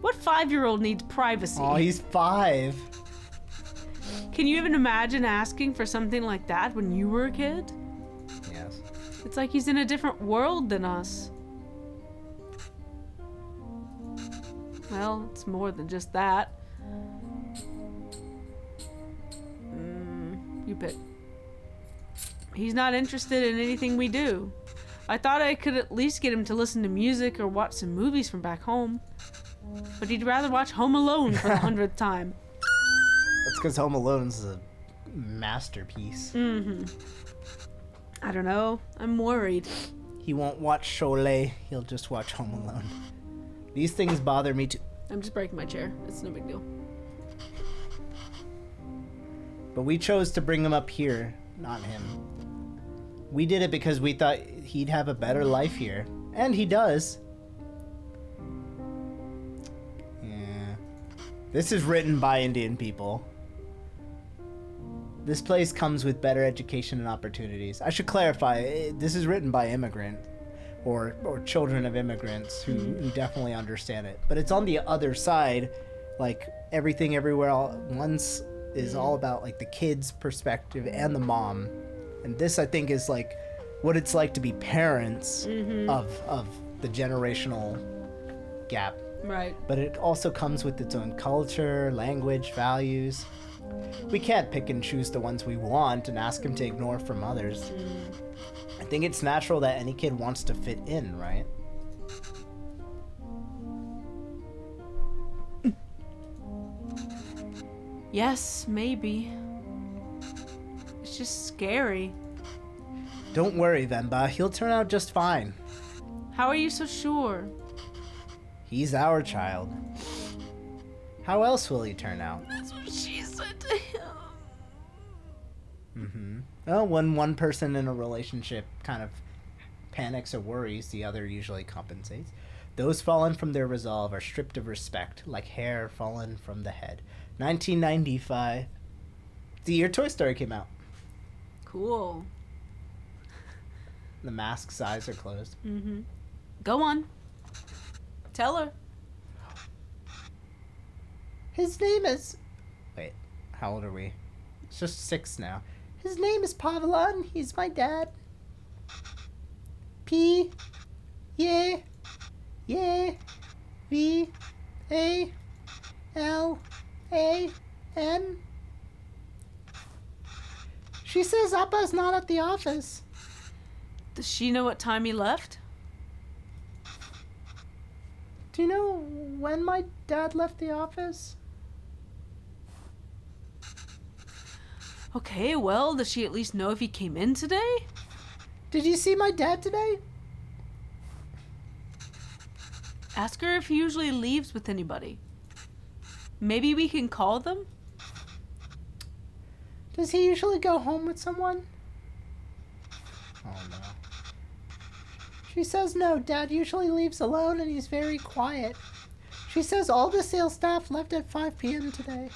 What 5-year-old needs privacy? Oh, he's 5. Can you even imagine asking for something like that when you were a kid? Yes. It's like he's in a different world than us. Well, it's more than just that. You pick. He's not interested in anything we do. I thought I could at least get him to listen to music or watch some movies from back home. But he'd rather watch Home Alone for the 100th time. That's because Home Alone's a masterpiece. I don't know. I'm worried. He won't watch Sholay. He'll just watch Home Alone. These things bother me too. I'm just breaking my chair. It's no big deal. But we chose to bring him up here, not him. We did it because we thought he'd have a better life here. And he does. Yeah. This is written by Indian people. This place comes with better education and opportunities. I should clarify, this is written by immigrants. Or children of immigrants who definitely understand it. But it's on the other side, like Everything Everywhere All at Once is all about like the kid's perspective and the mom. And this I think is like what it's like to be parents of the generational gap. Right. But it also comes with its own culture, language, values. We can't pick and choose the ones we want and ask them to ignore from others. I think it's natural that any kid wants to fit in, right? Yes, maybe. It's just scary. Don't worry, Venba. He'll turn out just fine. How are you so sure? He's our child. How else will he turn out? That's what she said to him. Well, when one person in a relationship kind of panics or worries, the other usually compensates. Those fallen from their resolve are stripped of respect, like hair fallen from the head. 1995. The year Toy Story came out. Cool. The mask's eyes are closed. Go on. Tell her. His name is... Wait, how old are we? It's just 6 now. His name is Pavlon. He's my dad. P... Yeah... Yeah... V... A... L... A... N... She says Appa's not at the office. Does she know what time he left? Do you know when my dad left the office? Okay, well, does she at least know if he came in today? Did you see my dad today? Ask her if he usually leaves with anybody. Maybe we can call them? Does he usually go home with someone? Oh no. She says no, Dad usually leaves alone and he's very quiet. She says all the sales staff left at 5 p.m. today.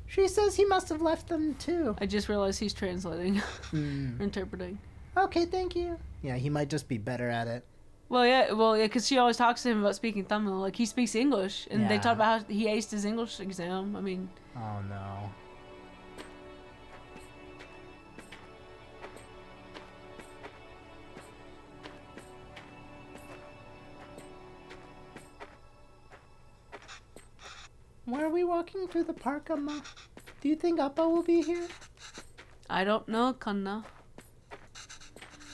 She says he must have left them too. I just realized he's translating. Interpreting. Okay, thank you. Yeah, he might just be better at it. Well, yeah, because she always talks to him about speaking Tamil. Like, he speaks English, and they Yeah. talk about how he aced his English exam. I mean... Oh no. Why are we walking through the park, Amma? Do you think Appa will be here? I don't know, Kanna.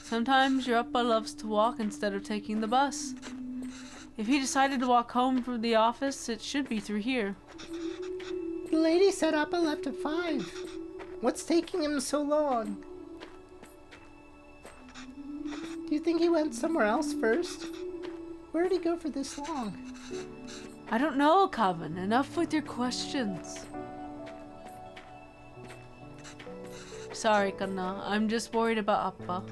Sometimes your Appa loves to walk instead of taking the bus. If he decided to walk home from the office, it should be through here. The lady said Appa left at 5. What's taking him so long? Do you think he went somewhere else first? Where did he go for this long? I don't know, Kavan. Enough with your questions. Sorry, Kanna. I'm just worried about Appa.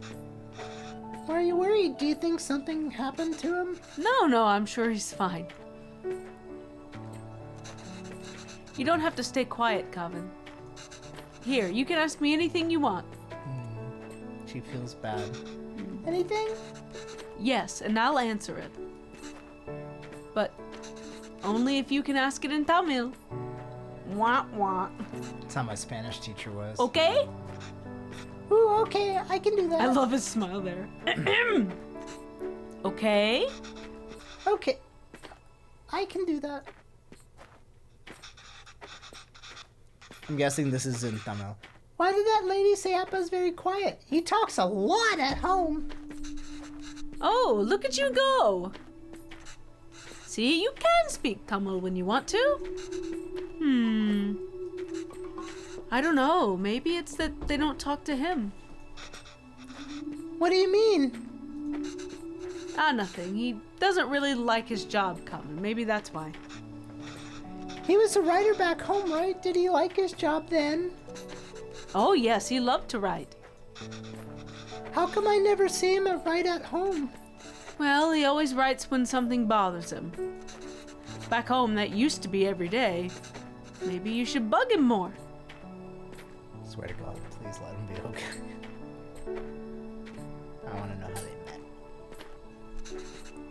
Why are you worried? Do you think something happened to him? No, I'm sure he's fine. You don't have to stay quiet, Kavan. Here, you can ask me anything you want. She feels bad. Anything? Yes, and I'll answer it. But only if you can ask it in Tamil. Wah wah. That's how my Spanish teacher was. Okay? Ooh, okay, I can do that. I love his smile there. Okay? Okay, I can do that. I'm guessing this is in Tamil. Why did that lady say Appa's very quiet? He talks a lot at home. Oh, look at you go! See, you can speak Tamil when you want to. I don't know. Maybe it's that they don't talk to him. What do you mean? Nothing. He doesn't really like his job coming. Maybe that's why. He was a writer back home, right? Did he like his job then? Oh, yes, he loved to write. How come I never see him write at home? Well, he always writes when something bothers him. Back home, that used to be every day. Maybe you should bug him more. Swear to God, please let him be okay. I want to know how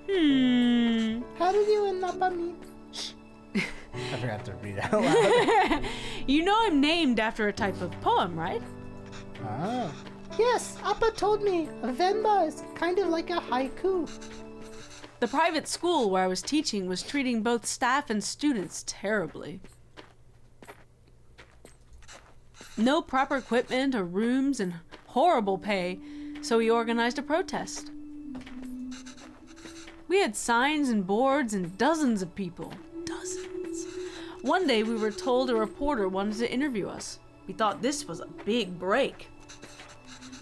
they met. How did you and Appa meet? I forgot to read it out loud. You know I'm named after a type of poem, right? Oh. Yes, Appa told me. A Venba is kind of like a haiku. The private school where I was teaching was treating both staff and students terribly. No proper equipment or rooms and horrible pay, so we organized a protest. We had signs and boards and dozens of people. Dozens. One day we were told a reporter wanted to interview us. We thought this was a big break.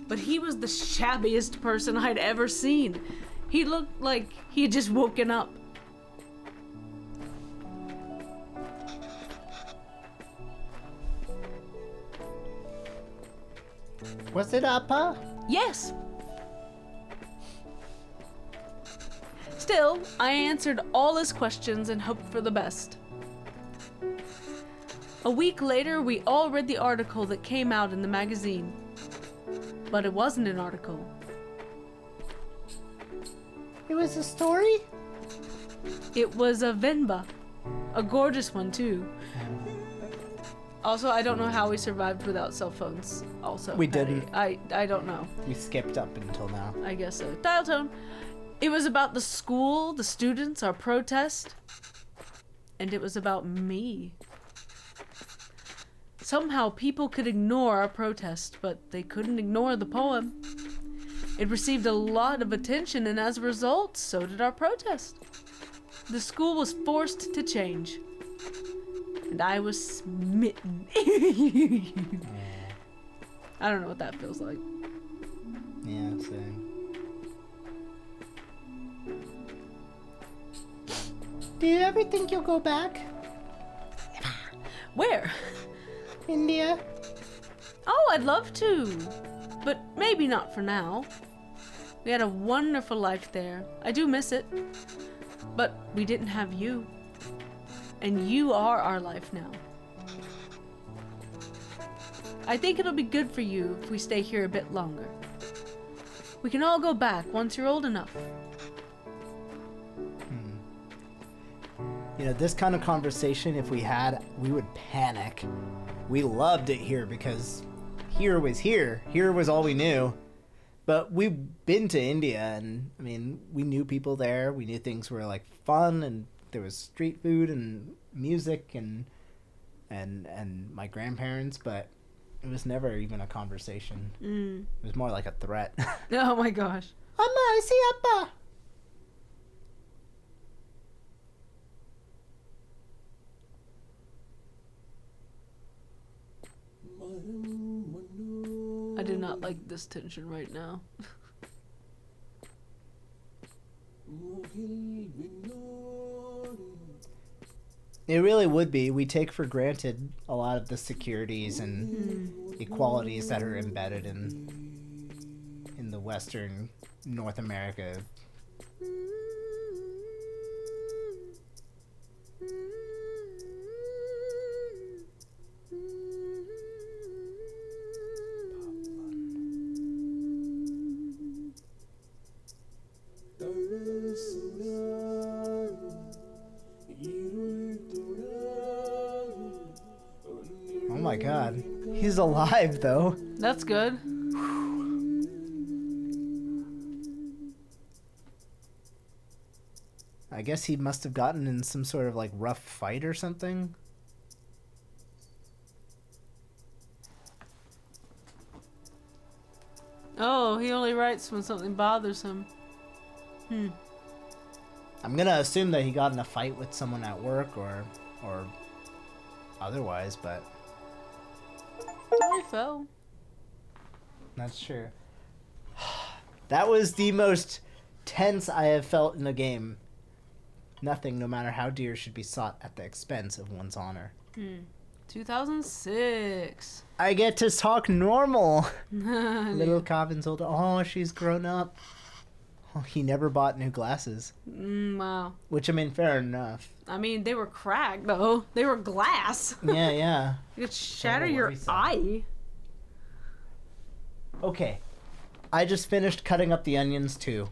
But he was the shabbiest person I'd ever seen. He looked like he had just woken up. Was it Appa? Yes. Still, I answered all his questions and hoped for the best. A week later, we all read the article that came out in the magazine. But it wasn't an article. It was a story? It was a Venba. A gorgeous one, too. Also, I don't know how we survived without cell phones. Also, We Patty. didn't. I don't know. We skipped up until now. I guess so. Dial tone. It was about the school, the students, our protest. And it was about me. Somehow people could ignore our protest, but they couldn't ignore the poem. It received a lot of attention, and as a result, so did our protest. the school was forced to change. And I was smitten. I don't know what that feels like. Yeah, same. Do you ever think you'll go back? Where? India? Oh, I'd love to. But maybe not for now. We had a wonderful life there. I do miss it. But we didn't have you. And you are our life now. I think it'll be good for you if we stay here a bit longer. We can all go back once you're old enough. You know, this kind of conversation, if we had, we would panic. We loved it here because here was here. Here was all we knew. But we've been to India, and I mean, we knew people there. We knew things were like fun, and there was street food and music and my grandparents, but it was never even a conversation. It was more like a threat. Oh my gosh. Amma, I see Appa. I do not like this tension right now. It really would be. We take for granted a lot of the securities and equalities that are embedded in the Western North America. Oh my god. He's alive though. That's good. I guess he must have gotten in some sort of like rough fight or something. Oh, he only writes when something bothers him. I'm gonna assume that he got in a fight with someone at work or otherwise, but Or he fell. not sure. That was the most tense I have felt in a game. Nothing, no matter how dear, should be sought at the expense of one's honor. 2006. I get to talk normal. Little Cobbin told her, oh, she's grown up. Oh, he never bought new glasses. Wow. Which, I mean, fair enough. I mean, they were cracked, though. They were glass. Yeah, yeah. You could shatter Don't your worry, son. eye. Okay. I just finished cutting up the onions, too.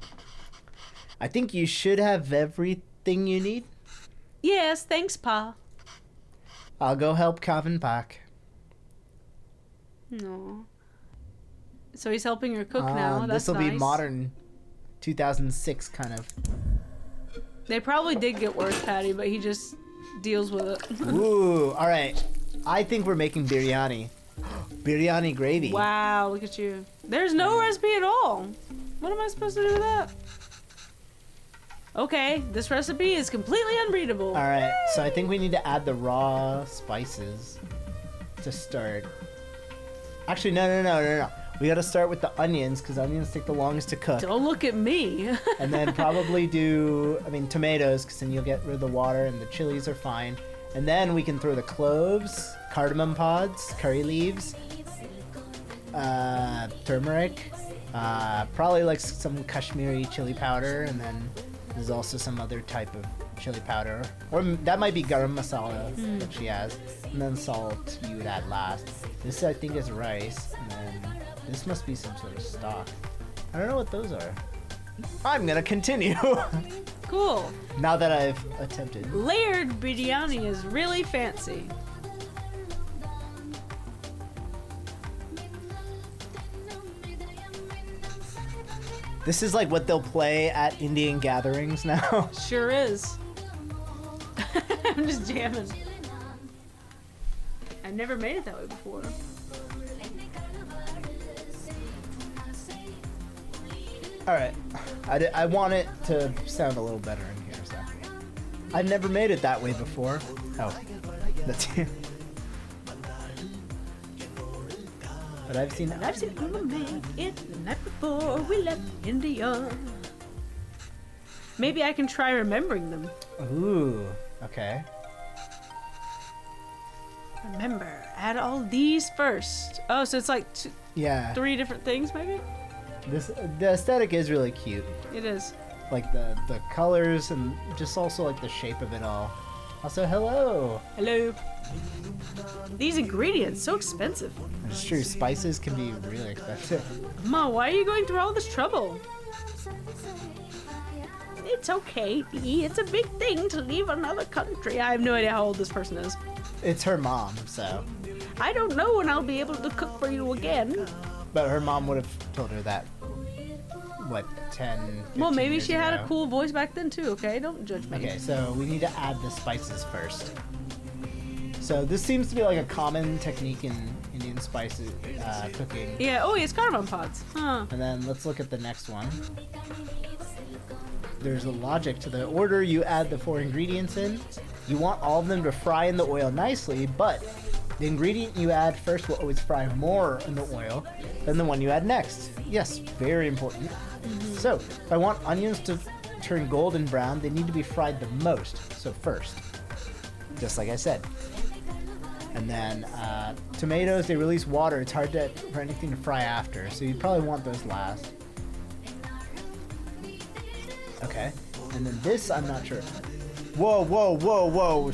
I think you should have everything you need. Yes, thanks, Pa. I'll go help Calvin pack. No. So he's helping her cook now. That's This'll nice. be modern 2006 kind of. They probably did get worse, Patty, but he just deals with it. Ooh, all right. I think we're making biryani. Biryani gravy. Wow, look at you. There's no recipe at all. What am I supposed to do with that? Okay, this recipe is completely unreadable. All right, so I think we need to add the raw spices to start. Actually, no. We got to start with the onions because onions take the longest to cook. Don't look at me. And then probably do, tomatoes because then you'll get rid of the water and the chilies are fine. And then we can throw the cloves, cardamom pods, curry leaves, turmeric, probably like some Kashmiri chili powder, and then there's also some other type of chili powder, or that might be garam masala that she has, and then salt you would add last. This I think is rice, and then this must be some sort of stock. I don't know what those are. I'm gonna continue. Cool. Now that I've attempted. Layered biryani is really fancy. This is like what they'll play at Indian gatherings now. Sure is. I'm just jamming. I've never made it that way before. All right, I want it to sound a little better in here, so. I've never made it that way before. Oh, that's but I've seen Mama make it the night before we left India. Maybe I can try remembering them. Ooh, okay. Remember, add all these first. Oh, so it's like Yeah. 3 different things, maybe? The aesthetic is really cute. It is. Like the colors and just also like the shape of it all. Also, hello. Hello. These ingredients, so expensive. It's true, spices can be really expensive. Ma, why are you going through all this trouble? It's okay, Bee. It's a big thing to leave another country. I have no idea how old this person is. It's her mom, so. I don't know when I'll be able to cook for you again. But her mom would have told her that, what, 10, 15 Well, maybe years she had ago. a cool voice back then too, okay? Don't judge me. Okay, so we need to add the spices first. So this seems to be like a common technique in Indian spices cooking. Yeah, oh, it's cardamom pods. Huh. And then let's look at the next one. There's a logic to the order you add the 4 ingredients in. You want all of them to fry in the oil nicely, but the ingredient you add first will always fry more in the oil than the one you add next. Yes, very important. So, if I want onions to turn golden brown, they need to be fried the most, so first. Just like I said. And then tomatoes, they release water. It's hard for anything to fry after, so you probably want those last. Okay. And then this, I'm not sure. Whoa, whoa, whoa, whoa.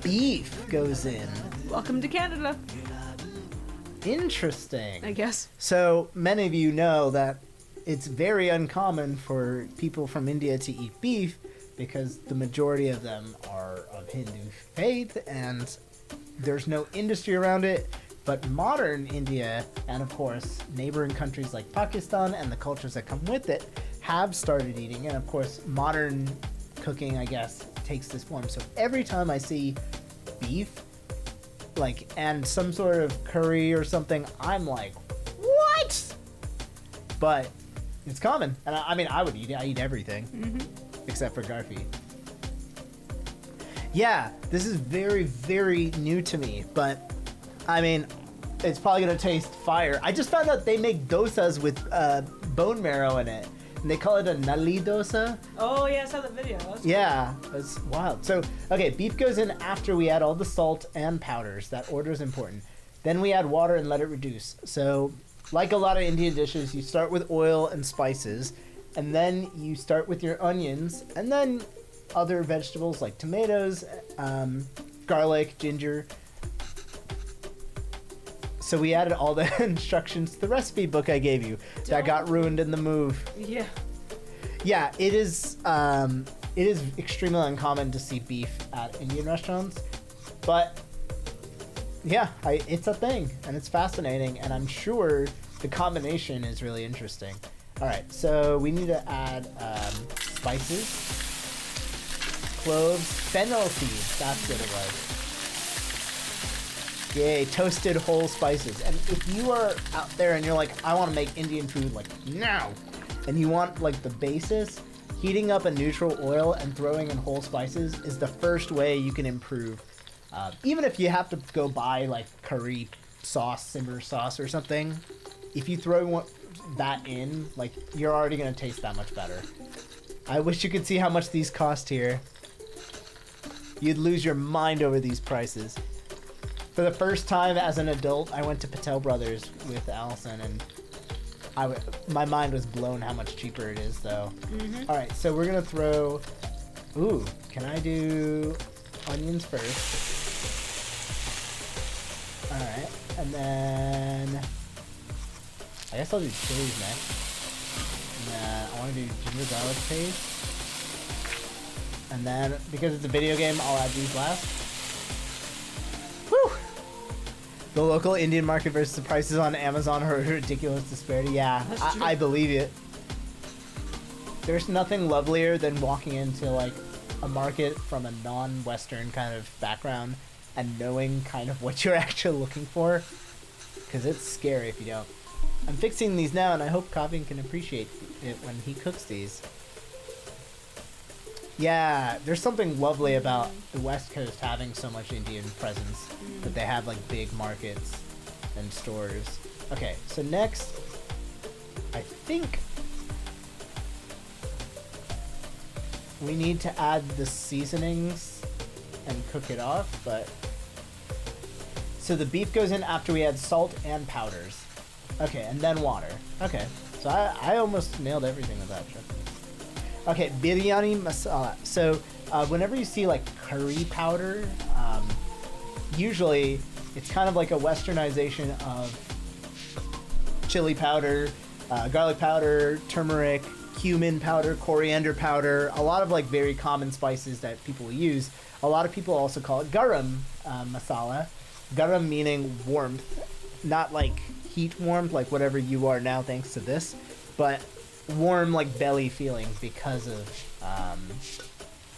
Beef goes in. Welcome to Canada, Interesting. I guess. So many of you know that it's very uncommon for people from India to eat beef because the majority of them are of Hindu faith and there's no industry around it. But modern India and, of course, neighboring countries like Pakistan and the cultures that come with it have started eating. And, of course, modern cooking, I guess, takes this form. So every time I see beef, like, and some sort of curry or something, I'm like, what? But it's common. And I mean, I would eat it. I eat everything except for Garfi. Yeah, this is very, very new to me, but I mean, it's probably gonna taste fire. I just found out they make dosas with bone marrow in it, and they call it a nali dosa. Oh, yeah, I saw the video. Yeah, it's wild. So, okay, beef goes in after we add all the salt and powders. That order is important. Then we add water and let it reduce. So, like a lot of Indian dishes, you start with oil and spices, and then you start with your onions, and then other vegetables like tomatoes, garlic, ginger. So we added all the instructions to the recipe book I gave you. That got ruined in the move. Yeah. Yeah, it is extremely uncommon to see beef at Indian restaurants, but yeah, it's a thing, and it's fascinating, and I'm sure the combination is really interesting. All right, so we need to add spices, cloves, fennel seeds. That's what it was. Yay, toasted whole spices. And if you are out there and you're like, I want to make Indian food like now, and you want like the basis, heating up a neutral oil and throwing in whole spices is the first way you can improve. Even if you have to go buy like curry sauce, simmer sauce or something, if you throw that in, like, you're already going to taste that much better. I wish you could see how much these cost here. You'd lose your mind over these prices. For the first time as an adult, I went to Patel Brothers with Allison, and my mind was blown how much cheaper it is, though. All right, so we're going to throw... Ooh, can I do onions first? All right, and then... I guess I'll do chilies next. And then I want to do ginger garlic paste. And then, because it's a video game, I'll add these last. Whew! The local Indian market versus the prices on Amazon are a ridiculous disparity. Yeah, I believe it. There's nothing lovelier than walking into like a market from a non-Western kind of background and knowing kind of what you're actually looking for. Because it's scary if you don't. I'm fixing these now, and I hope Kavin can appreciate it when he cooks these. Yeah, there's something lovely about the West Coast having so much Indian presence that they have like big markets and stores. Okay, so next, I think we need to add the seasonings and cook it off, but... So the beef goes in after we add salt and powders. Okay, and then water. Okay, so I almost nailed everything with that shit. Okay, biryani masala. So whenever you see like curry powder, usually it's kind of like a westernization of chili powder, garlic powder, turmeric, cumin powder, coriander powder, a lot of like very common spices that people will use. A lot of people also call it garam masala. Garam meaning warmth, not like heat warmth, like whatever you are now thanks to this, but warm like belly feeling because of,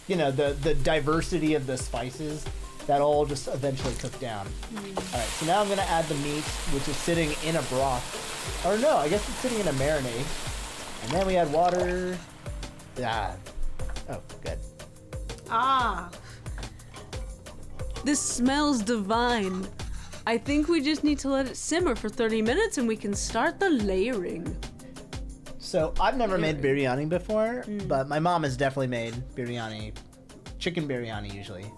you know, the diversity of the spices that all just eventually cook down. Alright, so now I'm going to add the meat, which is sitting in a broth. Or no, I guess it's sitting in a marinade. And then we add water. Ah. Oh, good. Ah. This smells divine. I think we just need to let it simmer for 30 minutes and we can start the layering. So I've never made biryani before, but my mom has definitely made biryani, chicken biryani usually.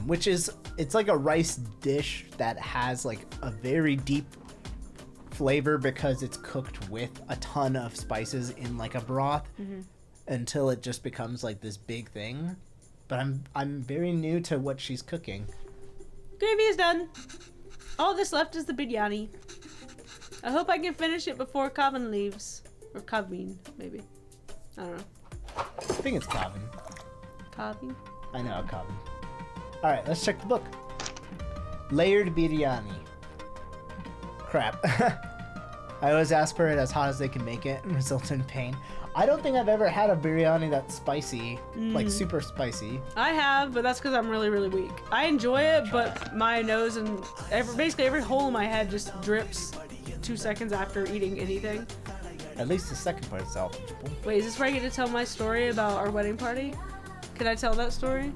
Which is, it's like a rice dish that has like a very deep flavor because it's cooked with a ton of spices in like a broth until it just becomes like this big thing. But I'm very new to what she's cooking. Gravy is done. All that's left is the biryani. I hope I can finish it before Kavin leaves. Or Kavin, maybe. I don't know. I think it's Kavin. Kavin? I know, Kavin. Alright, let's check the book. Layered biryani. Crap. I always ask for it as hot as they can make it and result in pain. I don't think I've ever had a biryani that's spicy, like super spicy. I have, but that's because I'm really, really weak. I enjoy it, but my nose and basically every hole in my head just drips 2 seconds after eating anything. At least the second part is salvageable. Wait, is this where I get to tell my story about our wedding party? Can I tell that story?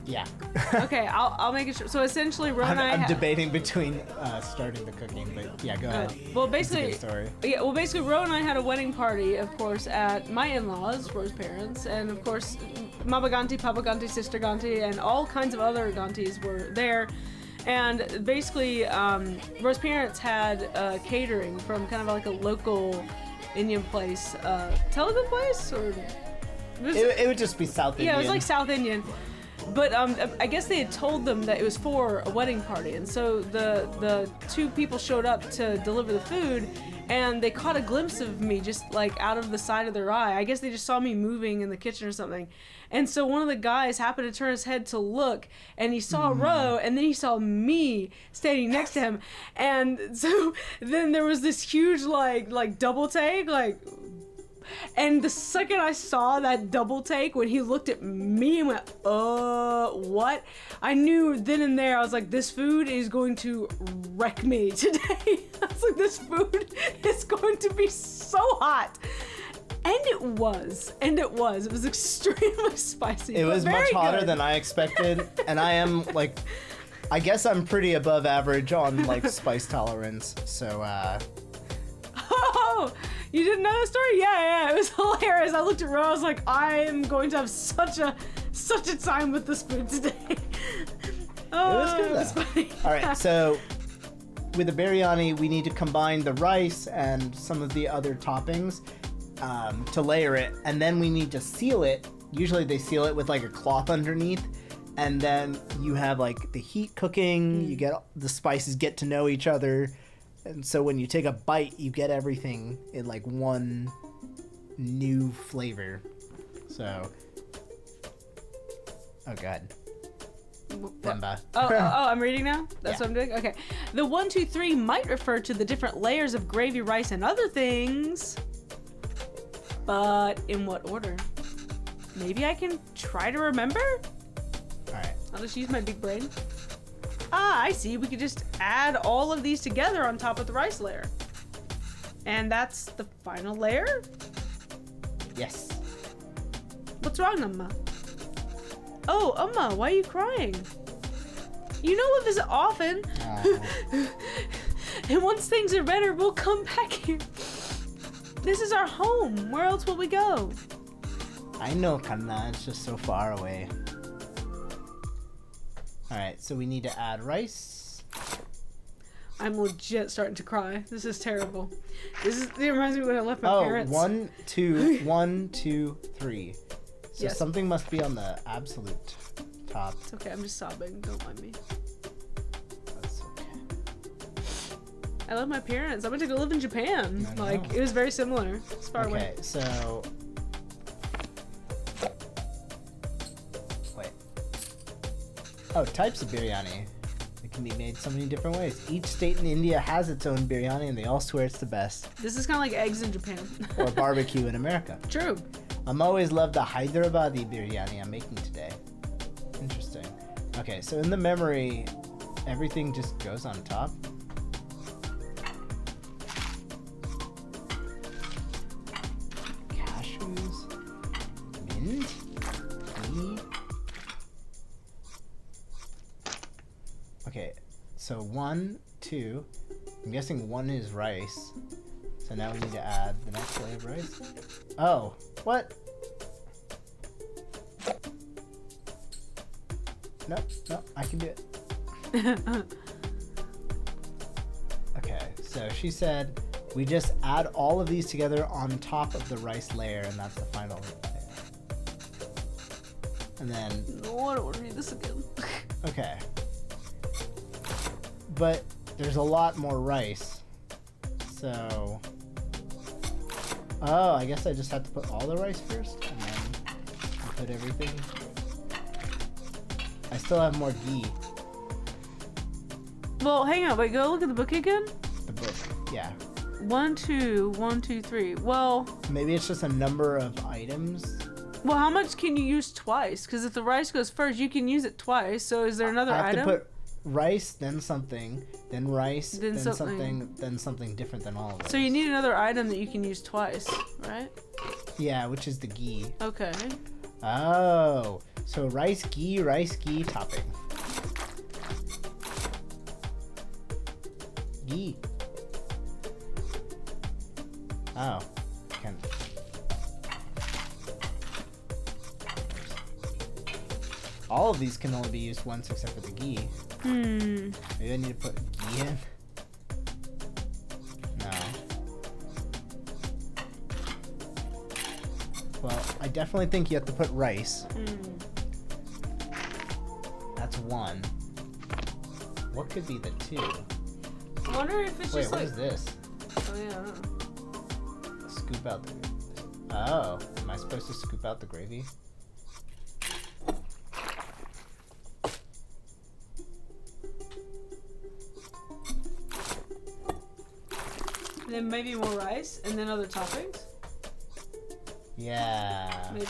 Yeah. Okay, I'll make it short. So essentially, Ro and I'm debating between starting the cooking, but yeah, go ahead. Well, basically, It's a good story. yeah. Well, basically, Ro and I had a wedding party, of course, at my in-laws, Ro's parents, and of course, Mama Ganti, Papa Ganti, Sister Ganti, and all kinds of other Gantis were there. And basically, Ro's parents had catering from kind of like a local Indian place, Telugu place, or It would just be South Indian. yeah, it was like South Indian. But I guess they had told them that it was for a wedding party, and so the two people showed up to deliver the food, and they caught a glimpse of me just like out of the side of their eye. I guess they just saw me moving in the kitchen or something. And so one of the guys happened to turn his head to look, and he saw Ro, and then he saw me standing next to him. And so then there was this huge like double take, like. And the second I saw that double take, when he looked at me and went, what? I knew then and there, I was like, this food is going to wreck me today. I was like, this food is going to be so hot. And it was. It was extremely spicy. It was much hotter good. than I expected, and I am like, I guess I'm pretty above average on like spice tolerance, so Oh, you didn't know the story? Yeah, it was hilarious. I looked at Ro, I was like, I am going to have such a time with this food today. Oh, it was good. It was funny. All right, so with the biryani, we need to combine the rice and some of the other toppings to layer it, and then we need to seal it. Usually they seal it with like a cloth underneath, and then you have like the heat cooking, you get the spices get to know each other. And so when you take a bite, you get everything in like one new flavor. So, oh god, Venba. Oh, I'm reading now? That's Yeah. what I'm doing? Okay. The 1, 2, 3 might refer to the different layers of gravy, rice, and other things. But in what order? Maybe I can try to remember? Alright. I'll just use my big brain. Ah, I see. We could just add all of these together on top of the rice layer. And that's the final layer? Yes. What's wrong, Amma? Oh, Amma, why are you crying? You know we'll visit often. And once things are better, we'll come back here. This is our home. Where else will we go? I know, Kanna. It's just so far away. Alright, so we need to add rice. I'm legit starting to cry. This is terrible. It reminds me of when I left my parents. 1, 2, 1, 2, 3. So Yes. something must be on the absolute top. It's okay, I'm just sobbing. Don't mind me. That's okay. I love my parents. I went to go live in Japan. I know. Like, it was very similar. It's far away. Okay, so... Wait. Oh, types of biryani. It can be made so many different ways. Each state in India has its own biryani, and they all swear it's the best. This is kind of like eggs in Japan. Or barbecue in America. True. I'm always loved the Hyderabadi biryani I'm making today. Interesting. Okay, so in the memory, everything just goes on top. Cashews, mint, ghee. Okay, so 1, 2. I'm guessing 1 is rice. So now we need to add the next layer of rice. Oh, what? No, I can do it. Okay, so she said we just add all of these together on top of the rice layer, and that's the final layer. And then, No, I don't want to read this again. okay. But there's a lot more rice. So, oh, I guess I just have to put all the rice first, and then put everything. I still have more ghee. Well, hang on. Wait, go look at the book again. The book, yeah. 1, 2, 1, 2, 3. Well, Maybe it's just a number of items. well, how much can you use twice? Because if the rice goes first, you can use it twice. So is there another I have item? to put rice, then something, then rice, Then then something. something, then something different than all of those. So you need another item that you can use twice, right? Yeah, which is the ghee. Okay. Oh, so rice, ghee, topping. Ghee. Oh, can. All of these can only be used once except for the ghee. Maybe I need to put ghee in. No. Well, I definitely think you have to put rice. That's 1. What could be the 2? I wonder if it's Wait, just what like. is this? Oh yeah. I don't know. Scoop out the. Oh, am I supposed to scoop out the gravy? And then maybe more rice, and then other toppings. Yeah. Maybe.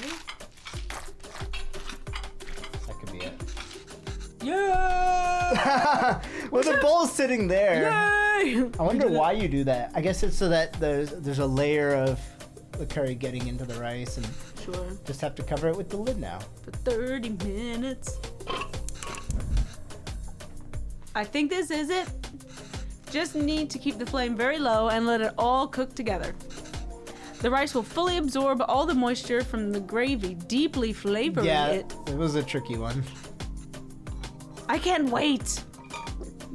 That could be it. Yeah. Well, the bowl's sitting there. Yay! I wonder why you do that. I guess it's so that there's a layer of the curry getting into the rice, and Sure. just have to cover it with the lid now. For 30 minutes. I think this is it. Just need to keep the flame very low and let it all cook together. The rice will fully absorb all the moisture from the gravy, deeply flavoring it. It was a tricky one. I can't wait.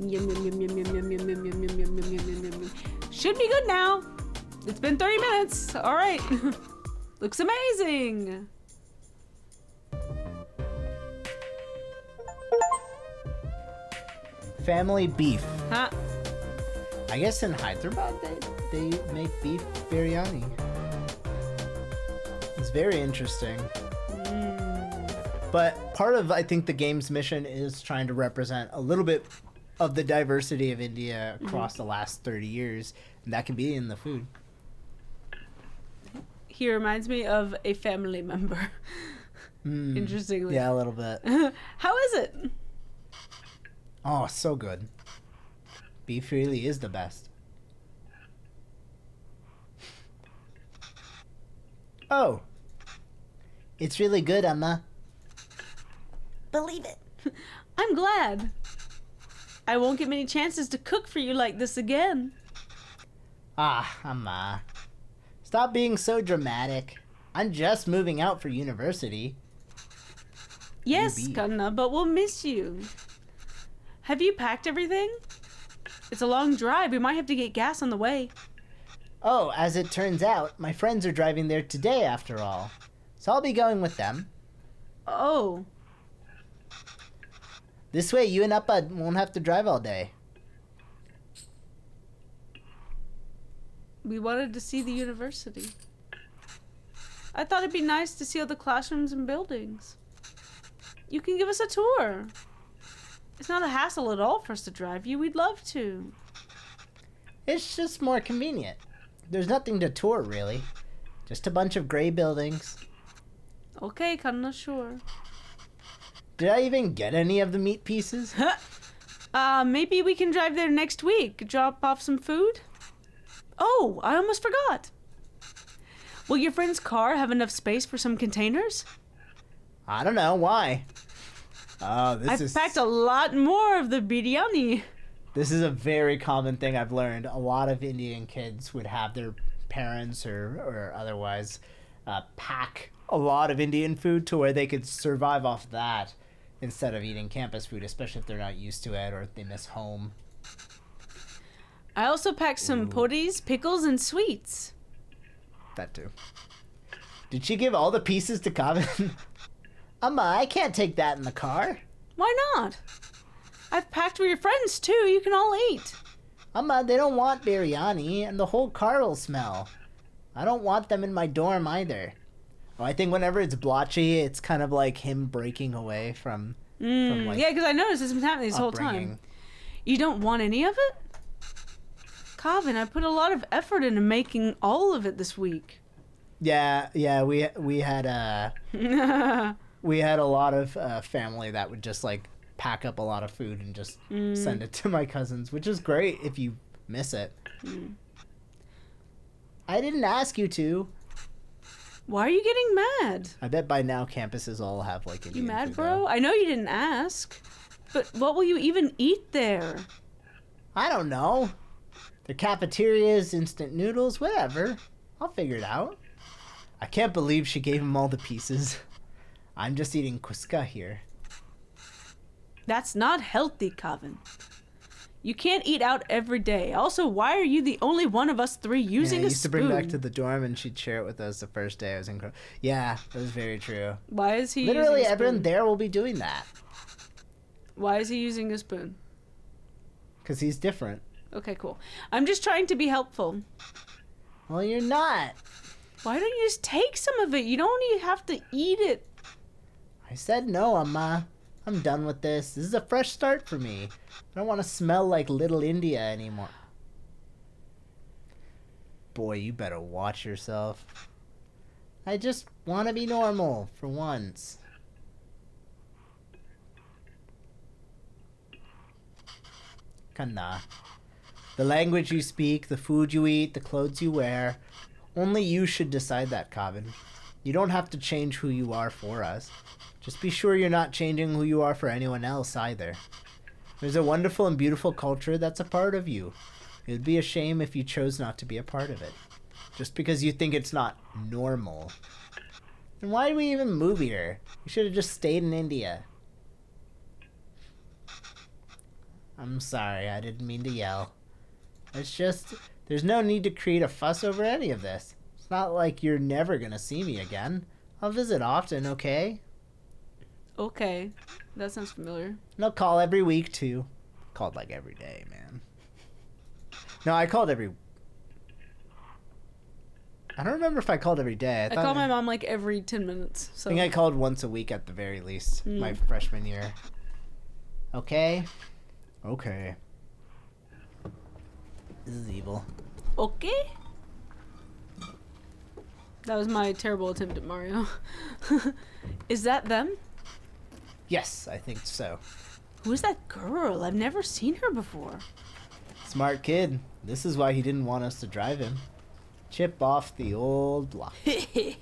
Yum, yum, yum, yum, yum, yum, yum, yum, yum, yum, yum, yum, yum, yum, yum. Should be good now. It's been 30 minutes. All right. Looks amazing. Family beef. Huh? I guess in Hyderabad they make beef biryani. It's very interesting. But part of, I think, the game's mission is trying to represent a little bit of the diversity of India across the last 30 years, and that can be in the food. He reminds me of a family member. Interestingly. Yeah, a little bit. How is it? Oh, so good. Beef really is the best. Oh. It's really good, Emma. Believe it. I'm glad. I won't get many chances to cook for you like this again. Ah, Emma. Stop being so dramatic. I'm just moving out for university. Yes, UB. Kanna, but we'll miss you. Have you packed everything? It's a long drive. We might have to get gas on the way. Oh, as it turns out, my friends are driving there today after all. So I'll be going with them. Oh. This way you and Appa won't have to drive all day. We wanted to see the university. I thought it'd be nice to see all the classrooms and buildings. You can give us a tour. It's not a hassle at all for us to drive you. We'd love to. It's just more convenient. There's nothing to tour, really. Just a bunch of gray buildings. Okay, Kanna, sure. Did I even get any of the meat pieces? Maybe we can drive there next week. Drop off some food? Oh, I almost forgot. Will your friend's car have enough space for some containers? I don't know. Why? Oh, I've packed a lot more of the biryani. This is a very common thing I've learned. A lot of Indian kids would have their parents or otherwise pack a lot of Indian food to where they could survive off that instead of eating campus food, especially if they're not used to it or if they miss home. I also packed some puris, pickles, and sweets. That too. Did she give all the pieces to Kavin? Amma, I can't take that in the car. Why not? I've packed for your friends too. You can all eat. Amma, they don't want biryani, and the whole car will smell. I don't want them in my dorm either. Oh, I think whenever it's blotchy, it's kind of like him breaking away from like, yeah, because I noticed it's been happening this whole upbringing. time. You don't want any of it? Kavin, I put a lot of effort into making all of it this week. Yeah, we had we had a lot of family that would just like pack up a lot of food and just send it to my cousins, which is great if you miss it. I didn't ask you to. Why are you getting mad? I bet by now campuses all have like You Indian mad, food, bro? though. I know you didn't ask. But what will you even eat there? I don't know. Their cafeterias, instant noodles, whatever. I'll figure it out. I can't believe she gave him all the pieces. I'm just eating Cusca here. That's not healthy, Kavin. You can't eat out every day. Also, why are you the only one of us three using I a used spoon? to bring back to the dorm and she'd share it with us the first day. I was incredible. Yeah, that was very true. Why is he Literally using a everyone spoon? there will be doing that. Why is he using a spoon? Because he's different. Okay, cool. I'm just trying to be helpful. Well, you're not. Why don't you just take some of it? You don't even have to eat it. I said no, Amma. I'm done with this. This is a fresh start for me. I don't want to smell like Little India anymore. Boy, you better watch yourself. I just want to be normal for once. Kanna. The language you speak, the food you eat, the clothes you wear. Only you should decide that, Kavin. You don't have to change who you are for us. Just be sure you're not changing who you are for anyone else either. There's a wonderful and beautiful culture that's a part of you. It would be a shame if you chose not to be a part of it. Just because you think it's not normal. Then why did we even move here? We should have just stayed in India. I'm sorry, I didn't mean to yell. It's just, there's no need to create a fuss over any of this. It's not like you're never gonna see me again. I'll visit often, okay? Okay. That sounds familiar. And I'll call every week, too. Called like every day, man. No, I called every... I don't remember if I called every day. I call my mom like every 10 minutes. So. I think I called once a week at the very least, my freshman year. Okay? Okay. This is evil. Okay? That was my terrible attempt at Mario. Is that them? Yes, I think so. Who's that girl? I've never seen her before. Smart kid. This is why he didn't want us to drive him. Chip off the old block. There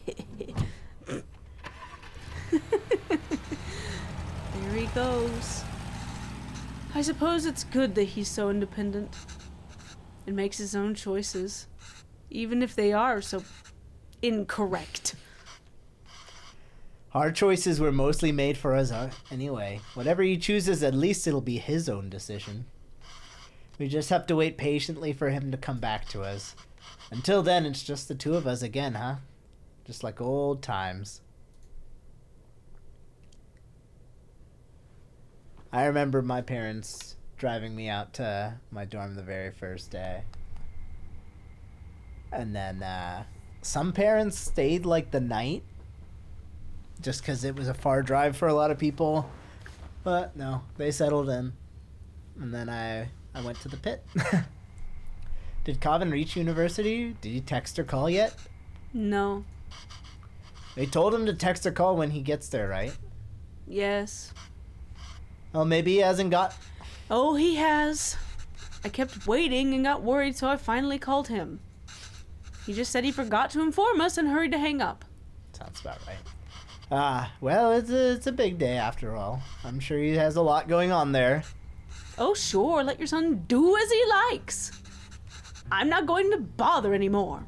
he goes. I suppose it's good that he's so independent and makes his own choices, even if they are so incorrect. Our choices were mostly made for us anyway. Whatever he chooses, at least it'll be his own decision. We just have to wait patiently for him to come back to us. Until then, it's just the two of us again, huh? Just like old times. I remember my parents driving me out to my dorm the very first day. And then some parents stayed like the night. Just because it was a far drive for a lot of people. But no, they settled in. And then I went to the pit. Did Kavin reach university? Did he text or call yet? No. They told him to text or call when he gets there, right? Yes. Well, maybe he hasn't got... Oh, he has. I kept waiting and got worried, so I finally called him. He just said he forgot to inform us and hurried to hang up. Sounds about right. Well, it's a big day after all. I'm sure he has a lot going on there. Oh, sure, let your son do as he likes. I'm not going to bother anymore.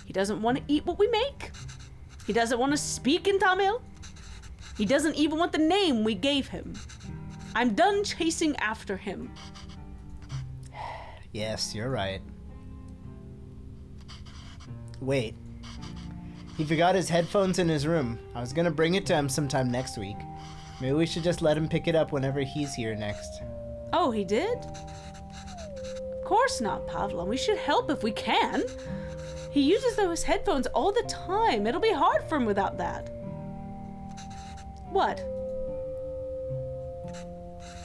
He doesn't want to eat what we make. He doesn't want to speak in Tamil. He doesn't even want the name we gave him. I'm done chasing after him. Yes, you're right. Wait. He forgot his headphones in his room. I was gonna bring it to him sometime next week. Maybe we should just let him pick it up whenever he's here next. Oh, he did? Of course not, Pavlon. We should help if we can. He uses those headphones all the time. It'll be hard for him without that. What?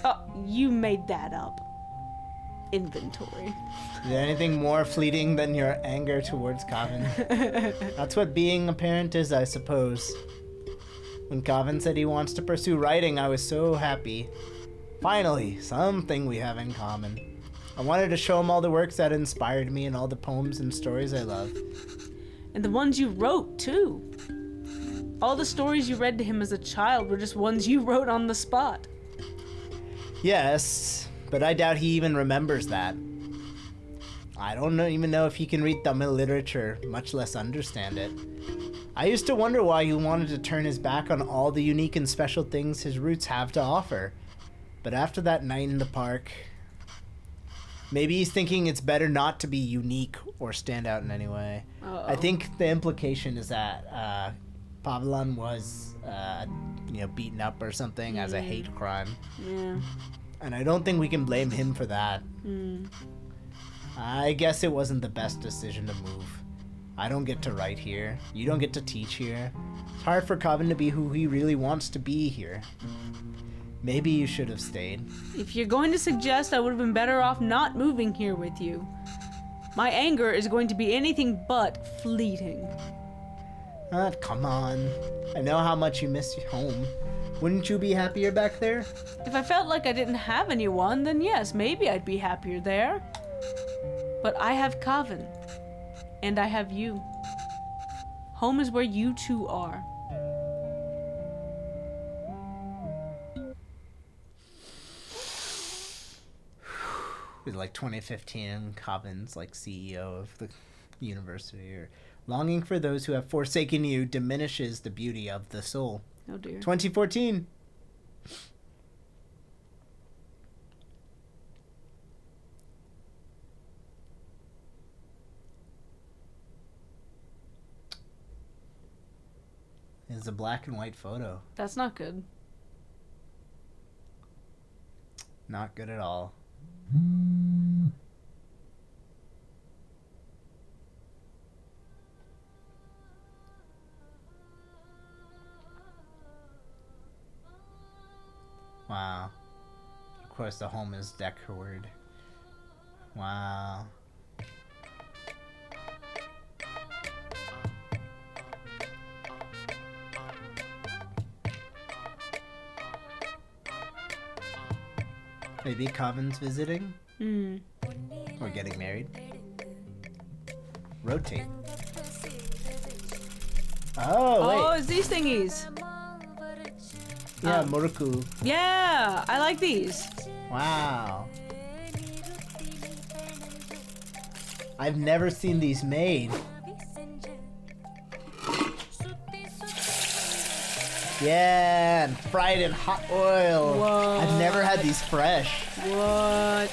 Oh, you made that up. Inventory. Is there anything more fleeting than your anger towards Kavin? That's what being a parent is, I suppose. When Kavin said he wants to pursue writing, I was so happy. Finally, something we have in common. I wanted to show him all the works that inspired me and all the poems and stories I love. And the ones you wrote, too. All the stories you read to him as a child were just ones you wrote on the spot. Yes, but I doubt he even remembers that. I don't even know if he can read Tamil literature, much less understand it. I used to wonder why he wanted to turn his back on all the unique and special things his roots have to offer. But after that night in the park, maybe he's thinking it's better not to be unique or stand out in any way. Uh-oh. I think the implication is that Pavlon was, beaten up or something as a hate crime. Yeah. And I don't think we can blame him for that. Mm. I guess it wasn't the best decision to move. I don't get to write here. You don't get to teach here. It's hard for Kavin to be who he really wants to be here. Maybe you should have stayed. If you're going to suggest I would have been better off not moving here with you, my anger is going to be anything but fleeting. Come on. I know how much you miss your home. Wouldn't you be happier back there? If I felt like I didn't have anyone, then yes, maybe I'd be happier there. But I have Kavin. And I have you. Home is where you two are. It was like 2015 and Kavin's like CEO of the university, or longing for those who have forsaken you diminishes the beauty of the soul. Oh dear. 2014. It's a black and white photo. That's not good. Not good at all. Wow. Of course the home is decorated. Wow. Maybe Kavin's visiting? Hmm. Or getting married? Rotate. Oh, wait. Oh, it's these thingies. Yeah, Moruku. Yeah, I like these. Wow. I've never seen these made. Yeah, and fried in hot oil. What? I've never had these fresh. What?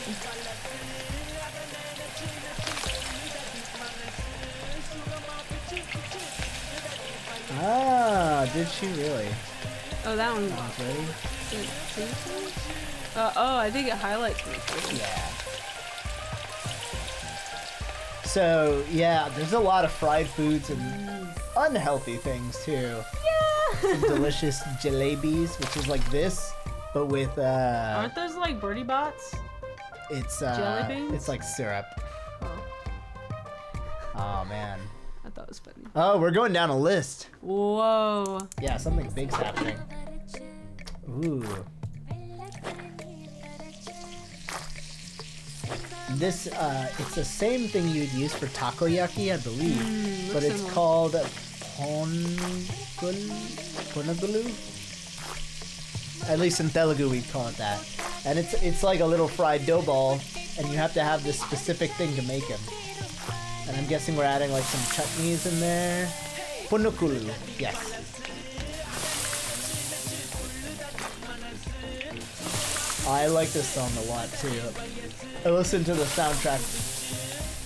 Ah, did she really? Oh, that one. Sounds ready? Oh, I think it highlights me. Yeah. So, yeah, there's a lot of fried foods and unhealthy things, too. Yeah. Some delicious jalebis, which is like this, but with, Aren't those like birdie bots? it's, jelly beans? it's like syrup. Oh, Oh, man. I thought it was funny. Oh, we're going down a list. Whoa. Yeah, something big's happening. Ooh. This, it's the same thing you'd use for takoyaki, I believe, but it's similar. called ponagulu? At least in Telugu we'd call it that. And it's like a little fried dough ball, and you have to have this specific thing to make them. And I'm guessing we're adding like some chutneys in there. Punukulu, yes. I like this song a lot too. I listened to the soundtrack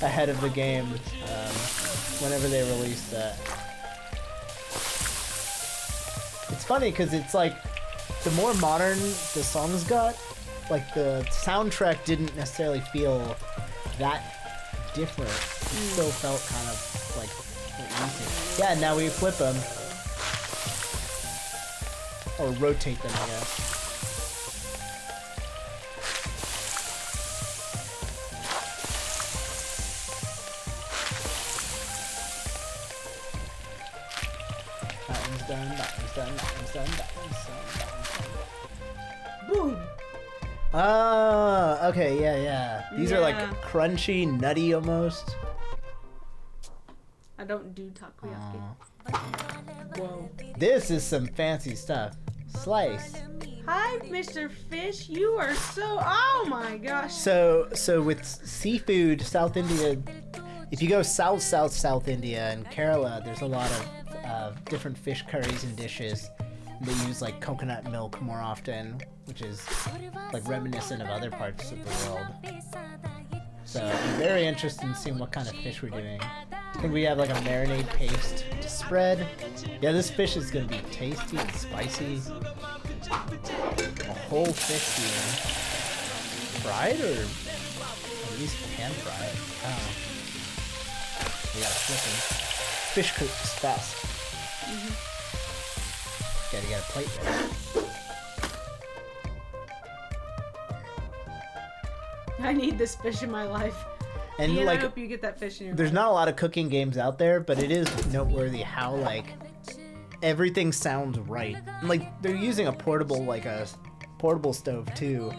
ahead of the game whenever they released that. It's funny because it's like the more modern the songs got, like the soundtrack didn't necessarily feel that different. It still felt kind of like easy. Yeah, now we flip them. Or rotate them, I guess. That one's done, that one's done, that one's done, that one's done, that one's done. Boom. Oh, okay, yeah. These are like Yeah. crunchy, nutty almost. I don't do takoyaki. Whoa. This is some fancy stuff. Slice. Hi, Mr. Fish. You are so. Oh my gosh. So with seafood, South India, if you go South India and Kerala, there's a lot of different fish curries and dishes. They use like coconut milk more often, which is like reminiscent of other parts of the world. So I'm very interested in seeing what kind of fish we're doing. I think we have like a marinade paste to spread. Yeah, this fish is gonna be tasty and spicy. A whole fish here. Fried or at least pan fried? Oh. We gotta flip them. Fish cooks fast. Gotta get a plate ready. I need this fish in my life. And Ian, like, I hope you get that fish in your there's life. not a lot of cooking games out there, but it is noteworthy how like everything sounds right. Like they're using a portable stove too,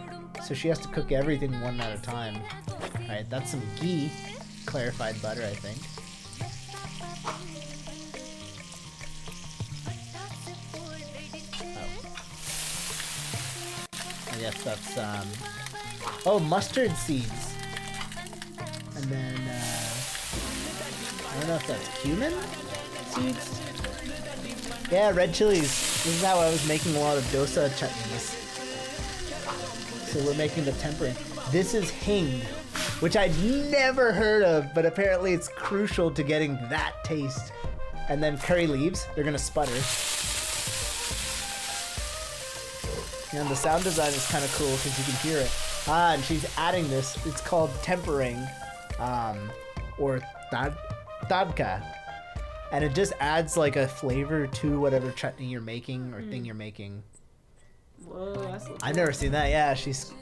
so she has to cook everything one at a time. All right, that's some ghee, clarified butter, I think. Oh. I guess that's mustard seeds. And then, I don't know if that's cumin seeds? Yeah, red chilies. This is how I was making a lot of dosa chutneys. So we're making the tempering. This is hing, which I'd never heard of, but apparently it's crucial to getting that taste. And then curry leaves, they're gonna sputter. And the sound design is kind of cool because you can hear it. Ah, and she's adding this. It's called tempering. Or tadka, and it just adds like a flavor to whatever chutney you're making or thing you're making. Whoa, that's cool. I've never seen that. Yeah, she's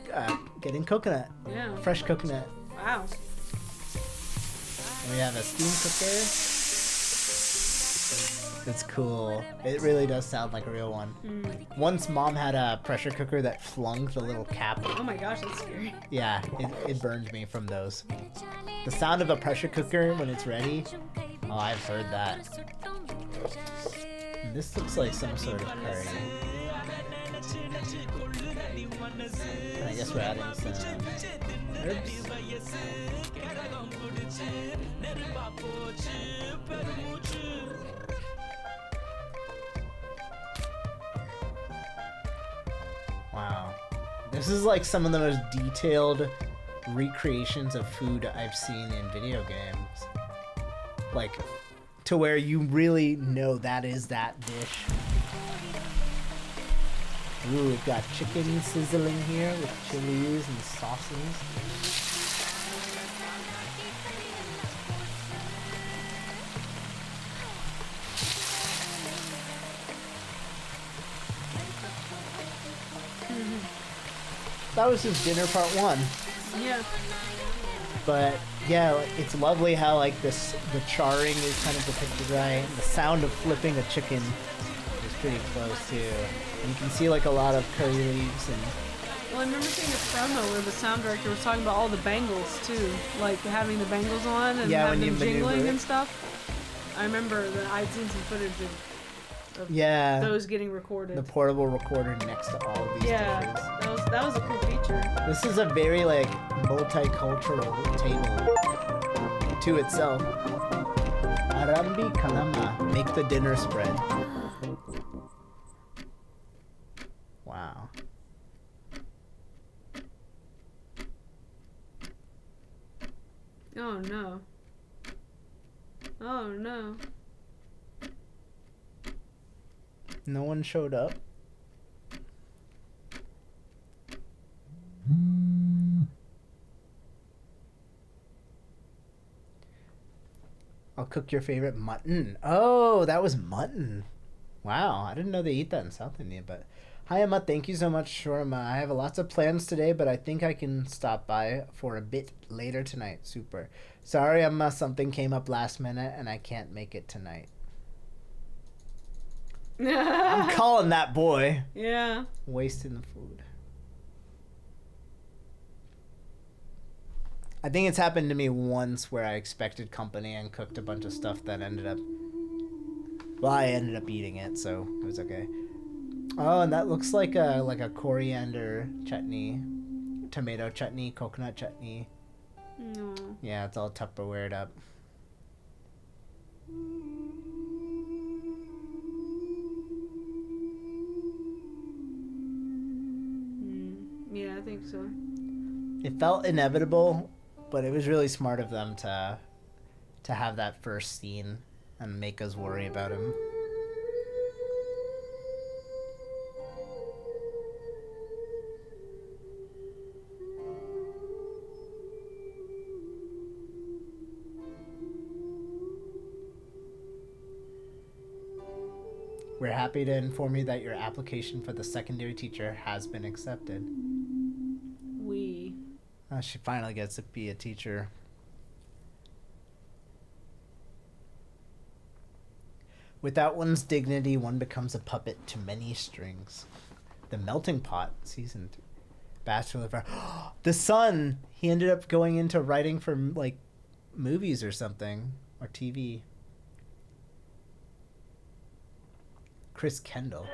getting coconut, Yeah. fresh coconut. Wow. And we have a steam cooker. It's cool. It really does sound like a real one. Once Mom had a pressure cooker that flung the little cap. Oh my gosh, that's scary. Yeah, it burned me from those. The sound of a pressure cooker when it's ready. Oh, I've heard that. And this looks like some sort of curry. I guess we're adding some herbs. Wow. This is like some of the most detailed recreations of food I've seen in video games. Like, to where you really know that is that dish. Ooh, we've got chicken sizzling here with chilies and sauces. That was just dinner part one. Yeah. But yeah, it's lovely how like the charring is kind of depicted right. The sound of flipping a chicken is pretty close too. And you can see like a lot of curry leaves and. Well, I remember seeing a promo where the sound director was talking about all the bangles too, like having the bangles on and having them jingling and stuff. I remember that I'd seen some footage of those getting recorded. The portable recorder next to all of these dishes. That was a cool feature. This is a very like multicultural table to itself. Arambi kalama, make the dinner spread. Wow. Oh no. Oh no. No one showed up. I'll cook your favorite mutton. Oh, that was mutton. Wow, I didn't know they eat that in South India, but hi Emma, thank you so much, Shorma. I have lots of plans today, but I think I can stop by for a bit later tonight. Super. Sorry Emma, something came up last minute and I can't make it tonight. I'm calling that boy. Yeah. Wasting the food. I think it's happened to me once where I expected company and cooked a bunch of stuff that ended up... Well, I ended up eating it, so it was okay. Oh, and that looks like a coriander chutney, tomato chutney, coconut chutney. No. Yeah, it's all Tupperwared up. Yeah, I think so. It felt inevitable, but it was really smart of them to have that first scene and make us worry about him. We're happy to inform you that your application for the secondary teacher has been accepted. She finally gets to be a teacher. Without one's dignity, one becomes a puppet to many strings. The Melting Pot, season 3. Bachelor of... The son! He ended up going into writing for, like, movies or something. Or TV. Chris Kendall.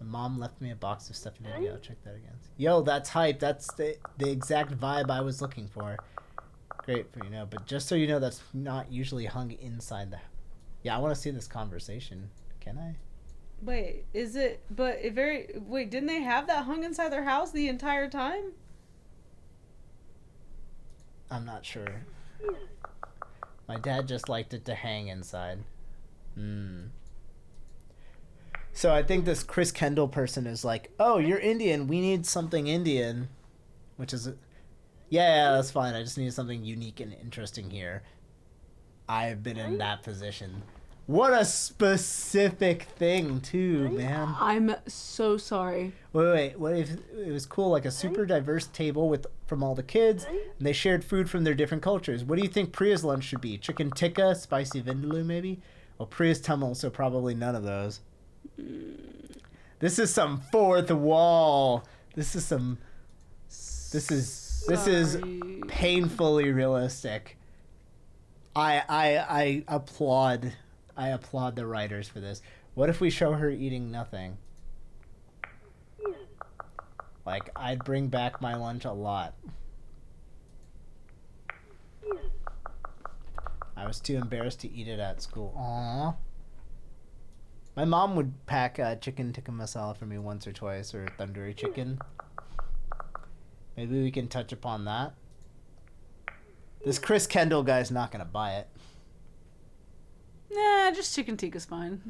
My mom left me a box of stuff in India. I'll check that again. Yo, that's hype. That's the exact vibe I was looking for. Great for you know, but just so you know, that's not usually hung inside the... Yeah, I want to see this conversation. Can I? Wait, is it... But it very... Wait, didn't they have that hung inside their house the entire time? I'm not sure. My dad just liked it to hang inside. So I think this Chris Kendall person is like, oh, you're Indian. We need something Indian. Which is... Yeah, that's fine. I just need something unique and interesting here. I've been in that position. What a specific thing, too, man. I'm so sorry. Wait. What if it was cool, like a super diverse table from all the kids, and they shared food from their different cultures? What do you think Priya's lunch should be? Chicken tikka, spicy vindaloo, maybe? Well, Priya's Tamil, so probably none of those. This is some fourth wall. This is painfully realistic. I applaud the writers for this. What if we show her eating nothing? Like, I'd bring back my lunch a lot. I was too embarrassed to eat it at school. Aww. My mom would pack chicken tikka masala for me once or twice, or tandoori chicken. Maybe we can touch upon that. This Chris Kendall guy's not gonna buy it. Nah, just chicken tikka's fine.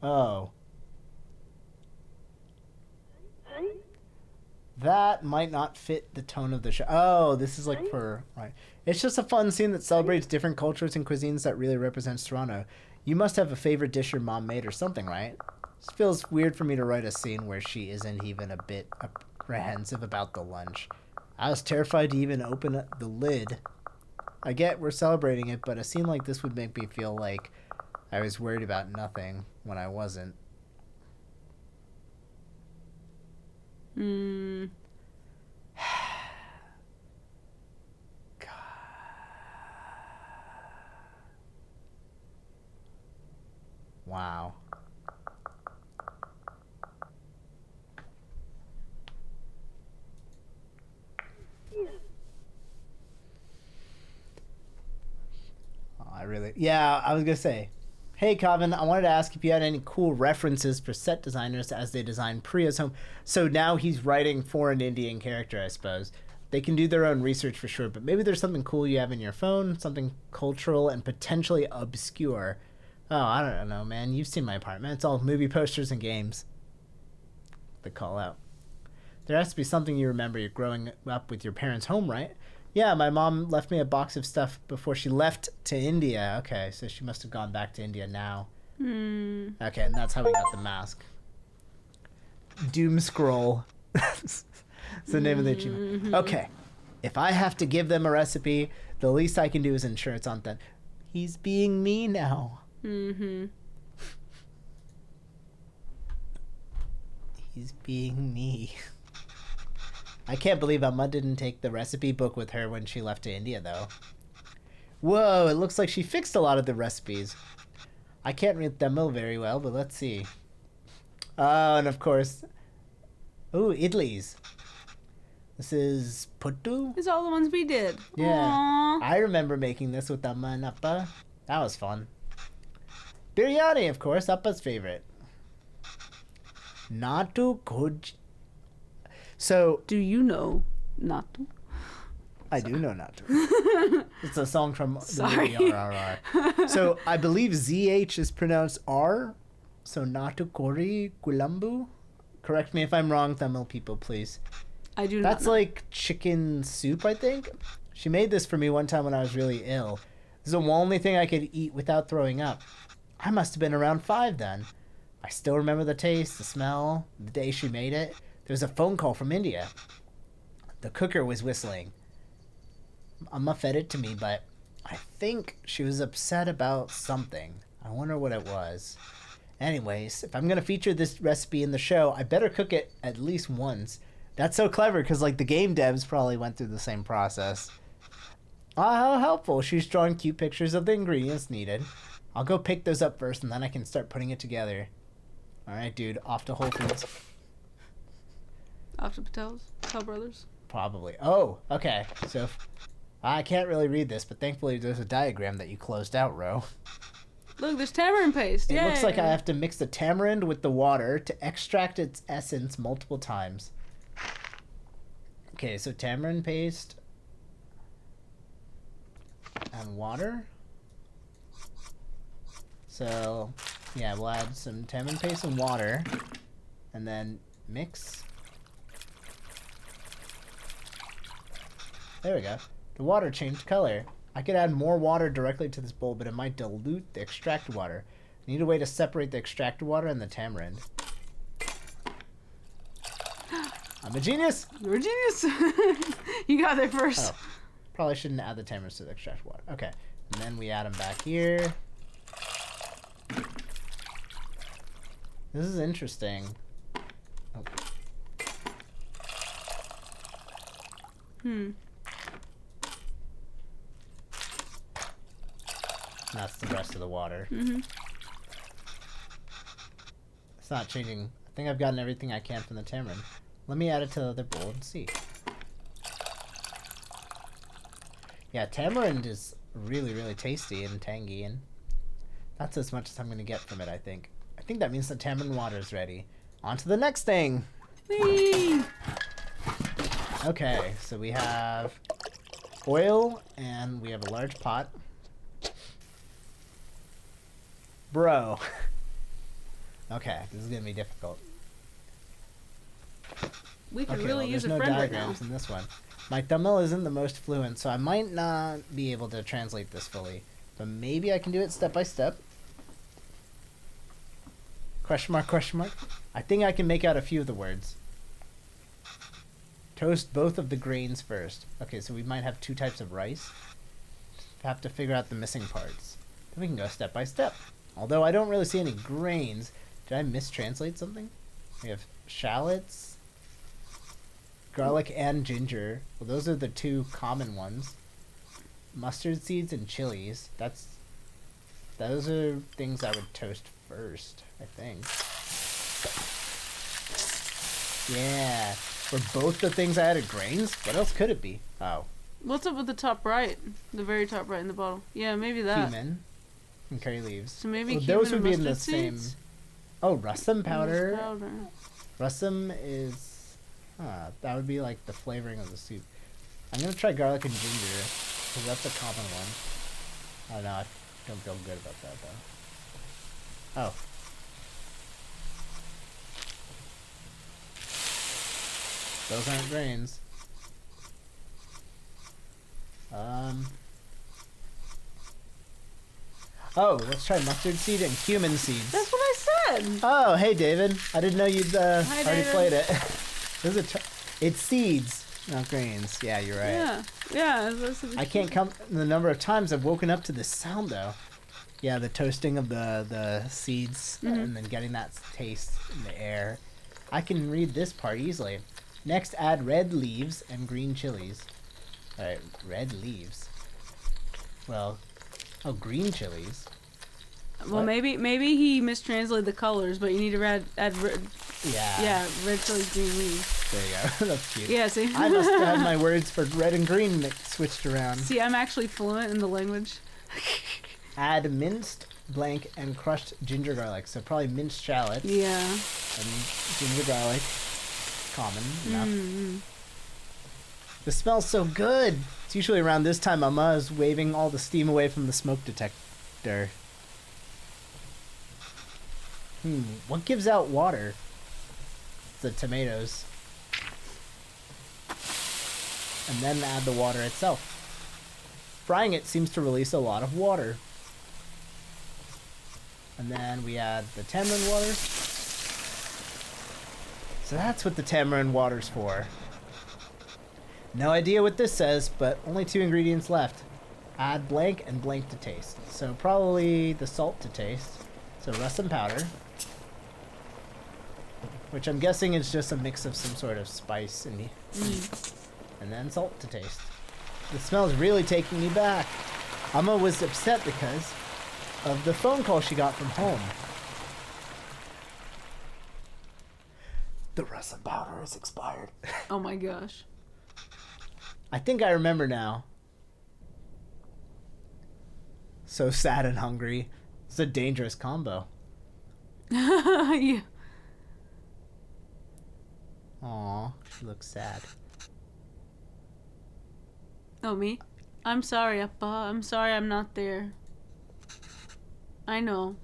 Oh. That might not fit the tone of the show. Oh, this is like for... Right. It's just a fun scene that celebrates different cultures and cuisines that really represents Toronto. You must have a favorite dish your mom made or something, right? It feels weird for me to write a scene where she isn't even a bit apprehensive about the lunch. I was terrified to even open the lid. I get we're celebrating it, but a scene like this would make me feel like I was worried about nothing when I wasn't. Hmm. Wow. Yeah, I was gonna say, hey Calvin, I wanted to ask if you had any cool references for set designers as they design Priya's home. So now he's writing for an Indian character, I suppose. They can do their own research for sure, but maybe there's something cool you have in your phone, something cultural and potentially obscure. Oh, I don't know, man. You've seen my apartment. It's all movie posters and games. The call out. There has to be something you remember. You're growing up with your parents' home, right? Yeah, my mom left me a box of stuff before she left to India. Okay, so she must have gone back to India now. Okay, and that's how we got the mask. Doom Scroll. It's the name of the achievement. Okay, if I have to give them a recipe, the least I can do is ensure it's on them. He's being me now. He's being me. I can't believe Amma didn't take the recipe book with her when she left to India, though. Whoa, it looks like she fixed a lot of the recipes. I can't read Tamil very well, but let's see. Oh, and of course... Ooh, idlis. This is puttu? It's all the ones we did. Yeah. Aww. I remember making this with Amma and Appa. That was fun. Biryani, of course, Appa's favorite. Natu Koj... So... Do you know Natu? I do know Natu. It's a song from the movie RRR. So I believe ZH is pronounced R. So Natu Kori Kulambu. Correct me if I'm wrong, Tamil people, please. I do not That's know. like chicken soup, I think. She made this for me one time when I was really ill. This is the only thing I could eat without throwing up. I must have been around 5 then. I still remember the taste, the smell, the day she made it. There was a phone call from India. The cooker was whistling. Amma fed it to me, but I think she was upset about something. I wonder what it was. Anyways, if I'm going to feature this recipe in the show, I better cook it at least once. That's so clever, because like the game devs probably went through the same process. Ah, how helpful. She's drawing cute pictures of the ingredients needed. I'll go pick those up first, and then I can start putting it together. Alright, dude, off to Whole Foods. Off to Patel Brothers. Probably. Oh, okay. So, I can't really read this, but thankfully there's a diagram that you closed out, Ro. Look, there's tamarind paste. It looks Yay. like I have to mix the tamarind with the water to extract its essence multiple times. Okay, so tamarind paste and water. So, yeah, we'll add some tamarind paste and water and then mix. There we go. The water changed color. I could add more water directly to this bowl, but it might dilute the extracted water. I need a way to separate the extracted water and the tamarind. I'm a genius! You're a genius. You got there first. Oh, probably shouldn't add the tamarind to the extracted water. Okay, and then we add them back here. This is interesting. Oh. That's the rest of the water. Mm-hmm. It's not changing. I think I've gotten everything I can from the tamarind. Let me add it to the other bowl and see. Yeah, tamarind is really, really tasty and tangy, and that's as much as I'm going to get from it, I think. I think that means the tamarind water is ready. On to the next thing! Whee! Okay, so we have oil, and we have a large pot. Bro. Okay, this is going to be difficult. We could Okay, really well, use there's a no friend right now. diagrams in this one. My thumbnail isn't the most fluent, so I might not be able to translate this fully. But maybe I can do it step by step. Question mark, question mark. I think I can make out a few of the words. Toast both of the grains first. Okay, so we might have 2 types of rice. Have to figure out the missing parts. Then we can go step by step. Although I don't really see any grains. Did I mistranslate something? We have shallots, garlic, and ginger. Well, those are the 2 common ones. Mustard seeds and chilies. Those are things I would toast first, I think. Yeah. Were both the things I added grains? What else could it be? Oh. What's up with the top right? The very top right in the bottle. Yeah, maybe that. Cumin and curry leaves. So maybe Well, cumin those would and be in the mustard same. seeds? Oh, russet powder. Powder. Russet is. That would be like the flavoring of the soup. I'm gonna try garlic and ginger because that's a common one. I don't know. I don't feel good about that though. Oh. Those aren't grains. Oh, let's try mustard seed and cumin seeds. That's what I said. Oh, hey David. I didn't know you'd already David. played it. This is it's seeds, not grains. Yeah, you're right. Yeah, yeah. That's I can't count the number of times I've woken up to this sound though. Yeah, the toasting of the seeds and then getting that taste in the air. I can read this part easily. Next, add red leaves and green chilies. Alright, red leaves. Well, oh, green chilies. Well, What? maybe he mistranslated the colors, but you need to add red. Yeah. Yeah, red chilies, green leaves. There you go. That's cute. Yeah, see. I must have my words for red and green switched around. See, I'm actually fluent in the language. Add minced blank and crushed ginger garlic. So probably minced shallots Yeah. and ginger garlic. Common enough. Mm-hmm. This smells so good. It's usually around this time Mama is waving all the steam away from the smoke detector. What gives out water? The tomatoes. And then add the water itself. Frying it seems to release a lot of water. And then we add the tamarind water. So that's what the tamarind water's for. No idea what this says, but only 2 ingredients left. Add blank and blank to taste. So probably the salt to taste. So russet powder. Which I'm guessing is just a mix of some sort of spice and then salt to taste. The smell is really taking me back. Amma was upset because of the phone call she got from home. The russet powder is expired. Oh my gosh. I think I remember now. So sad and hungry. It's a dangerous combo. Yeah. Aw, she looks sad. Oh, me? I'm sorry, Appa. I'm sorry I'm not there. I know.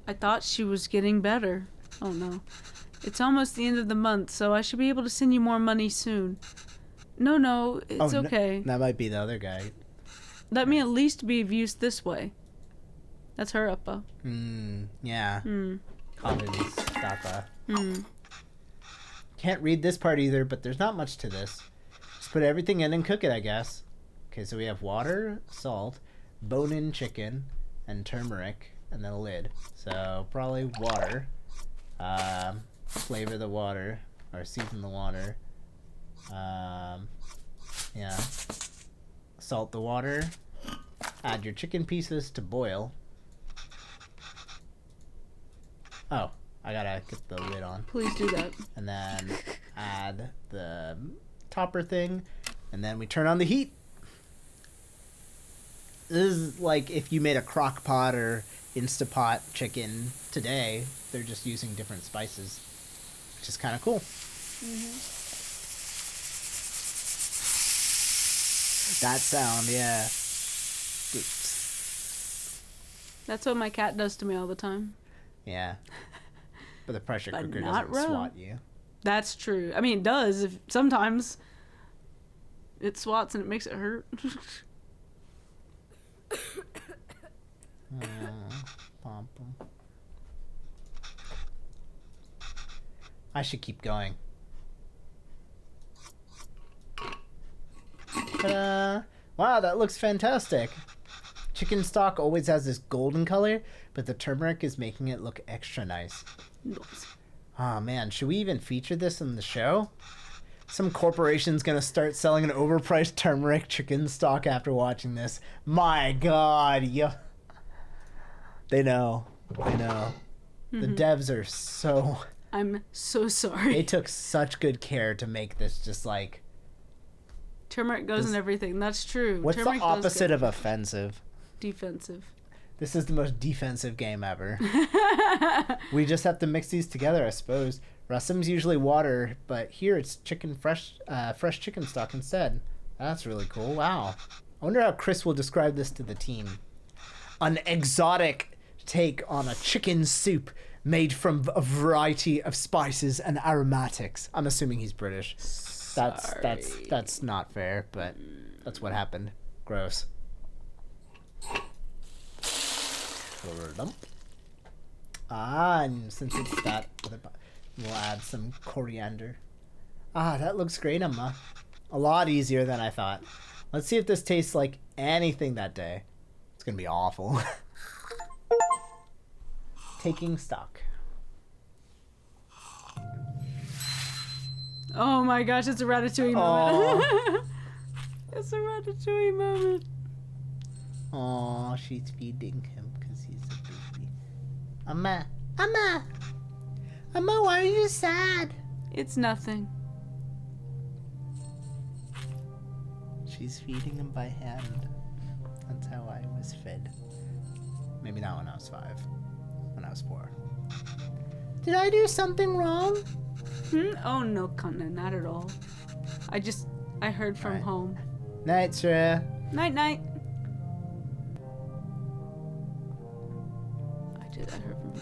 I thought she was getting better. Oh no. It's almost the end of the month, so I should be able to send you more money soon. No, it's okay. That might be the other guy. Let me at least be of use this way. That's her, Appa. Yeah. Commons, Tata. Hmm. Can't read this part either, but there's not much to this. Just put everything in and cook it, I guess. Okay, so we have water, salt, bone-in chicken, and turmeric, and then a lid. So probably water. Flavor the water, or season the water. Yeah. Salt the water. Add your chicken pieces to boil. Oh, I gotta get the lid on. Please do that. And then add the topper thing. And then we turn on the heat. This is like if you made a crock pot or Instapot chicken today. They're just using different spices, which is kind of cool. That sound, yeah. That's what my cat does to me all the time. Yeah. But the pressure But cooker not doesn't Ro. swat you. That's true. I mean, it does. If sometimes it swats and it makes it hurt. I should keep going. Wow, that looks fantastic. Chicken stock always has this golden color, but the turmeric is making it look extra nice. Oh man, should we even feature this in the show? Some corporation's gonna start selling an overpriced turmeric chicken stock after watching this. My god, yeah. They know. They know. The devs are so... I'm so sorry. They took such good care to make this just like... Turmeric goes in everything. That's true. What's Turmeric the opposite of offensive? Defensive. This is the most defensive game ever. We just have to mix these together, I suppose. Rasam's usually water, but here it's fresh chicken stock instead. That's really cool. Wow. I wonder how Chris will describe this to the team. An exotic take on a chicken soup made from a variety of spices and aromatics. I'm assuming he's British. That's not fair, but that's what happened. Gross. And since it's that, we'll add some coriander. That looks great, Emma. A lot easier than I thought. Let's see if this tastes like anything that day. It's gonna be awful. Taking stock. Oh my gosh, it's a Ratatouille moment. It's a Ratatouille moment. Oh, she's feeding him because he's a baby. Amma, why are you sad? It's nothing. She's feeding him by hand. That's how I was fed. Maybe not when I was 5. When I was 4. Did I do something wrong? Oh no, Kana, not at all. I heard from home. Night, Shreya. Night, night. I heard from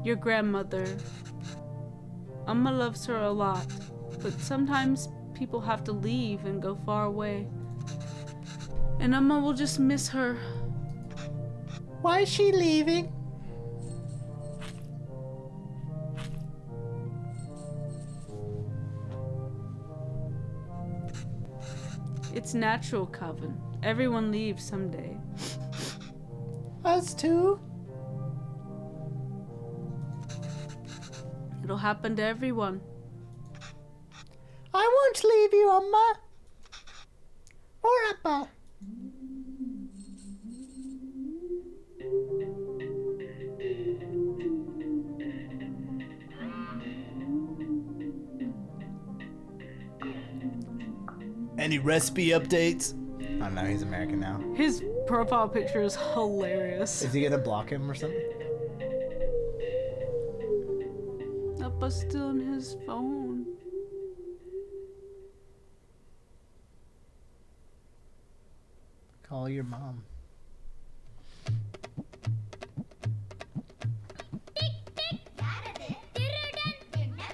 your grandmother. Amma loves her a lot, but sometimes people have to leave and go far away. And Amma will just miss her. Why is she leaving? It's natural, Calvin. Everyone leaves someday. Us too? It'll happen to everyone. I won't leave you, Amma. Or Appa. Any recipe updates? Oh no, he's American now. His profile picture is hilarious. Is he gonna block him or something? Appa's still on his phone. Call your mom.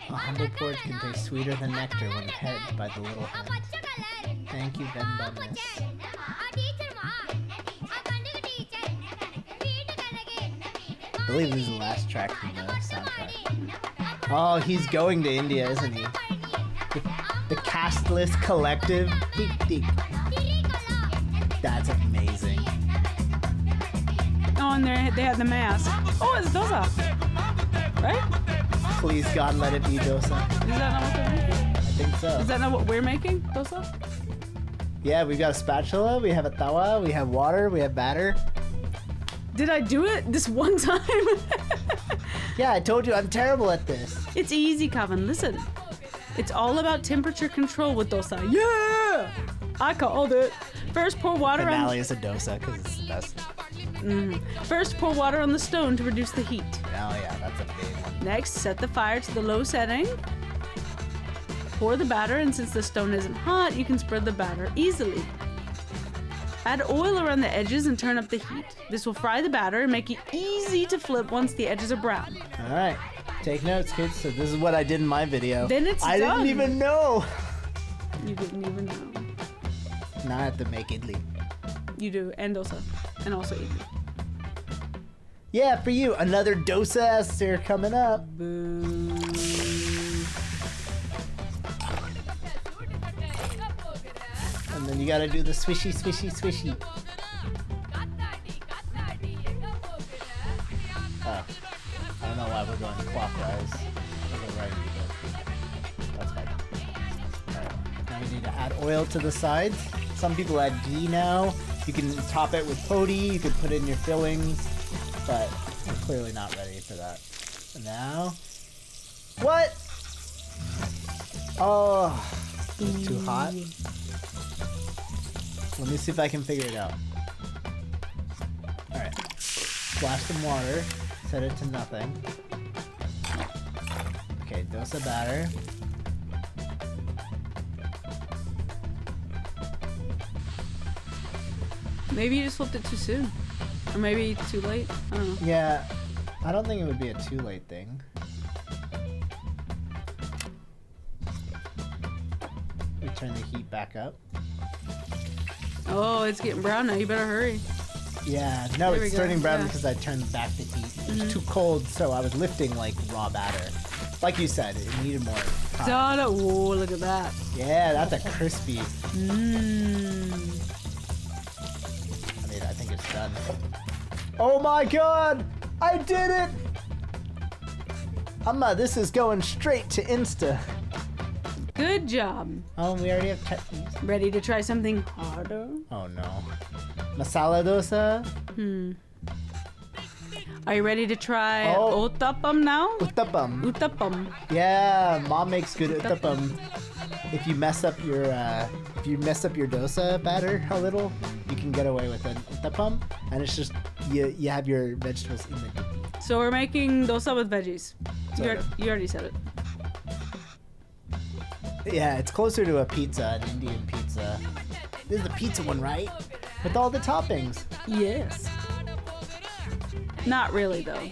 A humble porridge can taste sweeter than nectar when fed by the little hen. Thank you, Venba miss. I believe this is the last track from the soundtrack. Oh, he's going to India, isn't he? The castless collective. That's amazing. Oh, and they had the mask. Oh, it's dosa. Right? Please, God, let it be dosa. Is that not what they're making? I think so. Is that not what we're making? Dosa? Yeah, we've got a spatula, we have a tawa, we have water, we have batter. Did I do it this one time? Yeah, I told you I'm terrible at this. It's easy, Calvin. Listen. It's all about temperature control with dosa. Yeah! I called it. First, pour water Finale is a dosa because it's the best. First, pour water on the stone to reduce the heat. Oh yeah, that's a big one. Next, set the fire to the low setting. Pour the batter, and since the stone isn't hot, you can spread the batter easily. Add oil around the edges and turn up the heat. This will fry the batter and make it easy to flip once the edges are brown. All right, take notes, kids. So this is what I did in my video. Then it's I done. didn't even know. You didn't even know. Now I have to make idli. You do, and dosa, and also idli. Yeah, for you, another dosa coming up. Boo. And then you gotta do the swishy, swishy, swishy. Oh, I don't know why we're going clockwise. We'll go right, but that's fine. Alright, now we need to add oil to the sides. Some people add ghee now. You can top it with poti, you can put in your fillings, but we're clearly not ready for that. And now, what? Oh, it's too hot. Let me see if I can figure it out. Alright. Splash some water. Set it to nothing. Okay, dosa batter. Maybe you just flipped it too soon. Or maybe too late. I don't know. Yeah, I don't think it would be a too late thing. We turn the heat back up. Oh, it's getting brown now. You better hurry. Yeah, no, There we it's go, turning brown yeah. because I turned back the heat. It was too cold, so I was lifting like raw batter. Like you said, it needed more time. Whoa, look at that. Yeah, that's a crispy. Mmm. I mean, I think it's done. Oh my god! I did it! This is going straight to Insta. Good job. Oh, we already have chutneys. Ready to try something harder? Oh no. Masala dosa? Are you ready to try Oh. uttapam now? Uttapam. Uttapam. Yeah, mom makes good uttapam. If you mess up your dosa batter a little, you can get away with an uttapam, and it's just you have your vegetables in the dippy. So we're making dosa with veggies. Sort of. You already said it. Yeah, it's closer to a pizza, an Indian pizza. This is the pizza one, right? With all the toppings. Yes. Not really, though.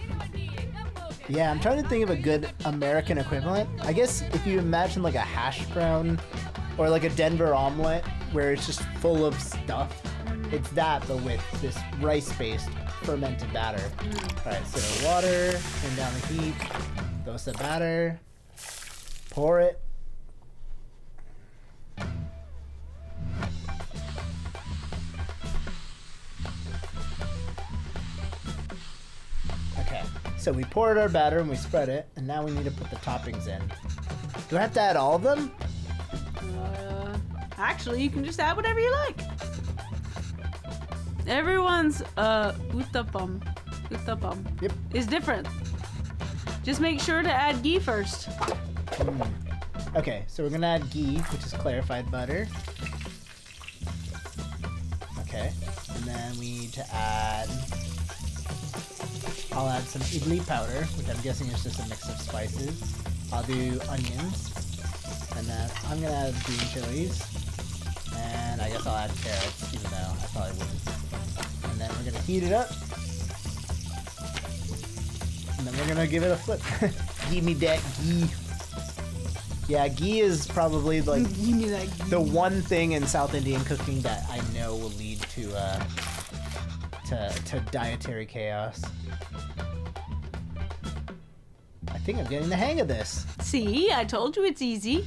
Yeah, I'm trying to think of a good American equivalent. I guess if you imagine like a hash brown or like a Denver omelet where it's just full of stuff, it's that, but with this rice-based fermented batter. All right, so water, turn down the heat, dosa batter, pour it. Okay, so we poured our batter and we spread it, and now we need to put the toppings in. Do I have to add all of them? Actually, you can just add whatever you like. Everyone's uttapam Yep. is different. Just make sure to add ghee first. Okay, so we're gonna add ghee, which is clarified butter. Okay, and then we need to add... I'll add some idli powder, which I'm guessing is just a mix of spices. I'll do onions, and then I'm gonna add green chilies, and I guess I'll add carrots, even though I probably wouldn't. And then we're gonna heat it up, and then we're gonna give it a flip. Give me that ghee. Yeah, ghee is probably like Give me that ghee. the one thing in South Indian cooking that I know will lead to dietary chaos. I think I'm getting the hang of this. See, I told you it's easy.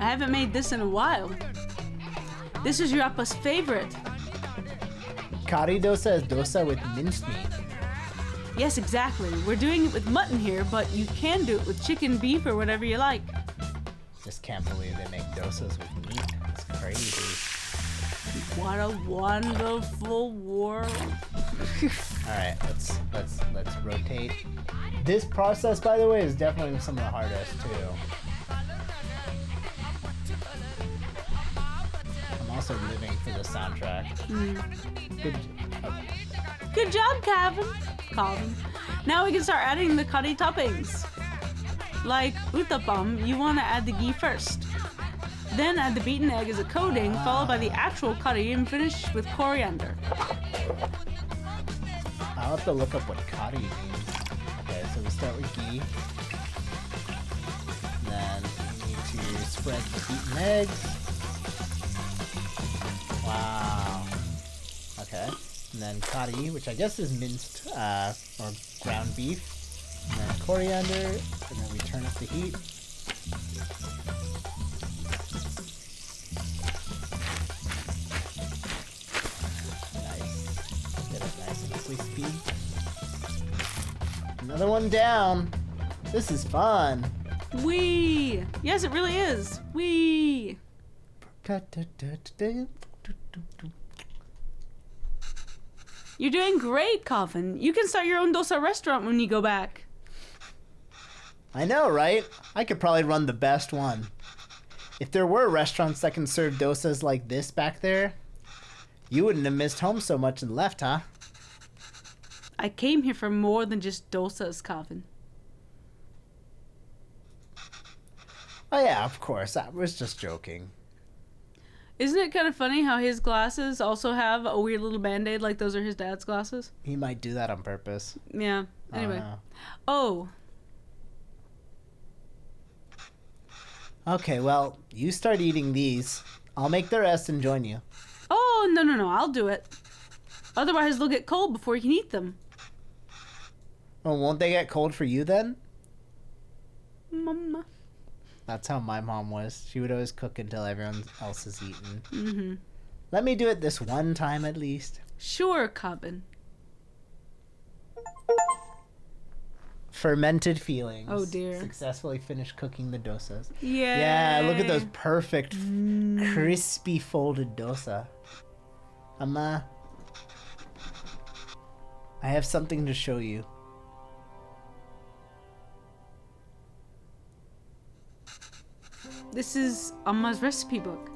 I haven't made this in a while. This is your Appa's favorite. Kari dosa is dosa with minced meat. Yes, exactly. We're doing it with mutton here, but you can do it with chicken, beef, or whatever you like. Just can't believe they make dosas with meat. It's crazy. What a wonderful world. All right, let's rotate. This process, by the way, is definitely some of the hardest too. I'm also living for the soundtrack. Good job, Calvin. Now we can start adding the curry toppings. Like uttapam, you want to add the ghee first. Then add the beaten egg as a coating, followed by the actual curry, and finish with coriander. I'll have to look up what kari means. Okay, so we start with ghee. Then we need to spread the beaten eggs. Wow. Okay. And then kari, which I guess is minced or ground beef. And then coriander. And then we turn up the heat. Crispy. Another one down. This is fun. Wee! Yes, it really is. Wee! You're doing great, Calvin. You can start your own dosa restaurant when you go back. I know, right? I could probably run the best one. If there were restaurants that can serve dosas like this back there, you wouldn't have missed home so much and left, huh? I came here for more than just dosas, Calvin. Oh yeah, of course. I was just joking. Isn't it kind of funny how his glasses also have a weird little band-aid like those are his dad's glasses? He might do that on purpose. Yeah. Anyway. Oh. Okay, well, you start eating these. I'll make the rest and join you. Oh, no. I'll do it. Otherwise, they'll get cold before you can eat them. Oh, won't they get cold for you then? Mama. That's how my mom was. She would always cook until everyone else is eaten. Mm-hmm. Let me do it this one time at least. Sure, Calvin. Fermented feelings. Oh, dear. Successfully finished cooking the dosas. Yay. Yeah, look at those perfect, crispy folded dosa. Amma, I have something to show you. This is Amma's recipe book.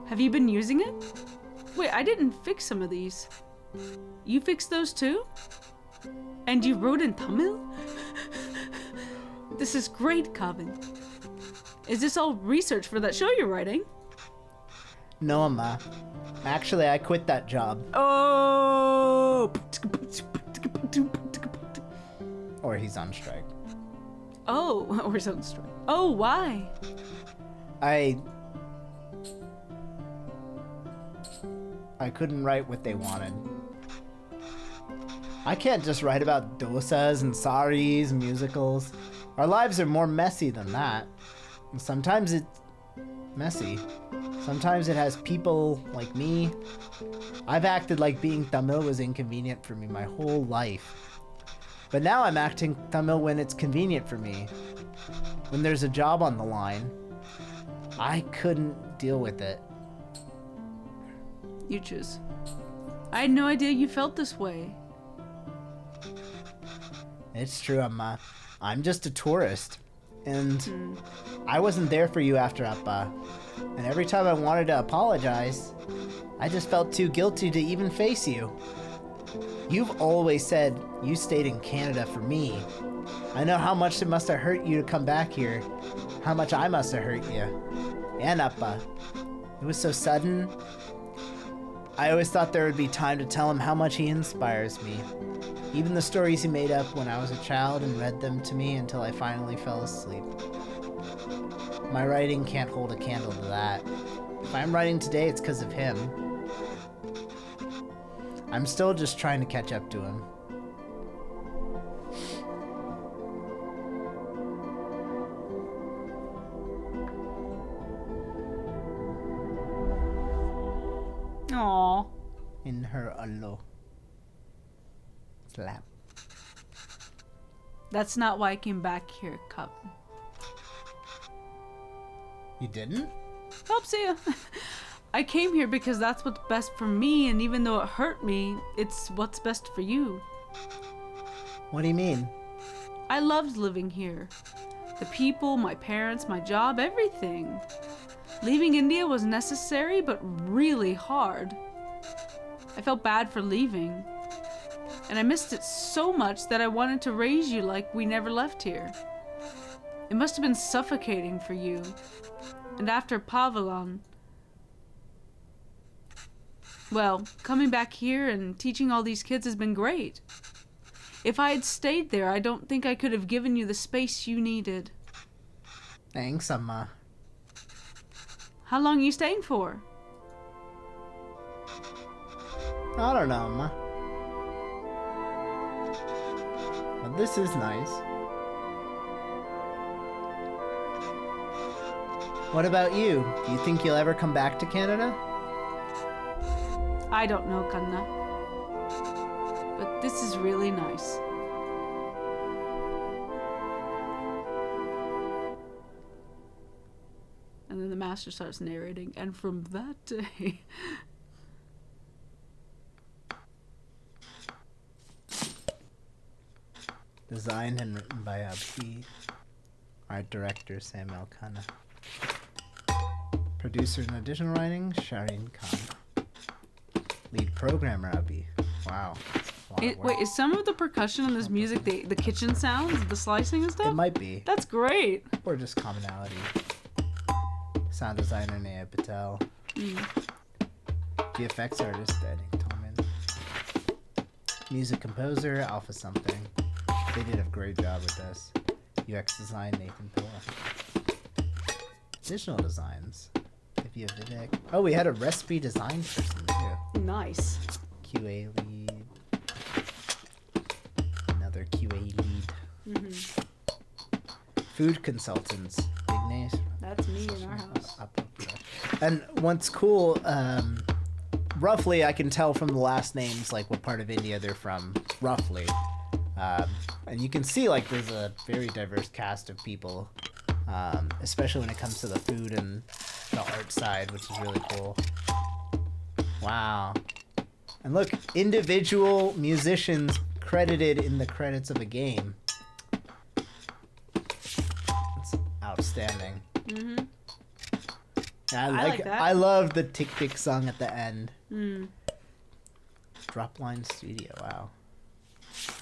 Have you been using it? Wait, I didn't fix some of these. You fixed those too? And you wrote in Tamil? This is great, Calvin. Is this all research for that show you're writing? No, Amma. Actually, I quit that job. Oh! Or he's on strike. Oh, or he's on strike. Oh, why? I couldn't write what they wanted. I can't just write about dosas and saris and musicals. Our lives are more messy than that. And sometimes it's messy. Sometimes it has people like me. I've acted like being Tamil was inconvenient for me my whole life. But now I'm acting Tamil when it's convenient for me. When there's a job on the line. I couldn't deal with it. You choose. I had no idea you felt this way. It's true, Amma. I'm just a tourist. And I wasn't there for you after Appa. And every time I wanted to apologize, I just felt too guilty to even face you. You've always said you stayed in Canada for me. I know how much it must have hurt you to come back here. How much I must have hurt you. And Appa. It was so sudden. I always thought there would be time to tell him how much he inspires me. Even the stories he made up when I was a child and read them to me until I finally fell asleep. My writing can't hold a candle to that. If I'm writing today, it's because of him. I'm still just trying to catch up to him. Aww. In her allo. Slap. That's not why I came back here, Calvin. You didn't? Helps you. I came here because that's what's best for me, and even though it hurt me, it's what's best for you. What do you mean? I loved living here. The people, my parents, my job, everything. Leaving India was necessary, but really hard. I felt bad for leaving. And I missed it so much that I wanted to raise you like we never left here. It must have been suffocating for you. And after Pavilan, well, coming back here and teaching all these kids has been great. If I had stayed there, I don't think I could have given you the space you needed. Thanks, Amma. How long are you staying for? I don't know, Amma. But this is nice. What about you? Do you think you'll ever come back to Canada? I don't know, Kanna. But this is really nice. And then the master starts narrating, and from that day... Designed and written by Abhi. Art director Samuel Khanna. Producer and additional writing Shireen Khan. Lead programmer Abhi. Wow. Wait, is some of the percussion in this music the kitchen sounds, the slicing and stuff? It might be. That's great. Or just commonality. Sound designer Naya Patel. VFX artist Eddie Tolman. Music composer Alpha something. They did a great job with this. UX design Nathan Pilla. Additional designs. Divya Vivek. Oh, we had a recipe design person too. Nice. QA lead. Another QA lead. Food consultants. Ignace. That's me in our house. And what's cool, roughly I can tell from the last names like what part of India they're from, roughly. And you can see like there's a very diverse cast of people, especially when it comes to the food and the art side, which is really cool. Wow. And look, individual musicians credited in the credits of a game. It's outstanding. I like that. I love the Tick Tick song at the end. Dropline Studio, wow.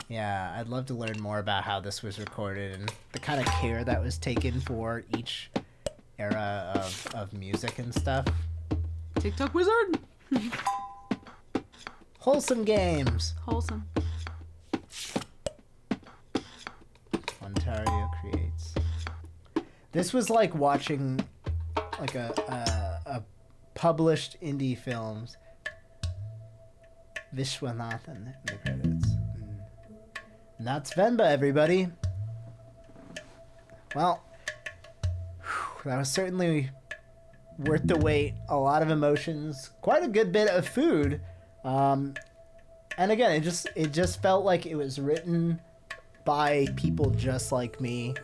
Yeah, I'd love to learn more about how this was recorded and the kind of care that was taken for each era of music and stuff. TikTok wizard. Wholesome games. Wholesome. Ontario creates. This was like watching like a published indie films. Vishwanathan in the credits. And that's Venba, everybody. Well, that was certainly worth the wait. A lot of emotions, quite a good bit of food, and again, it just felt like it was written by people just like me,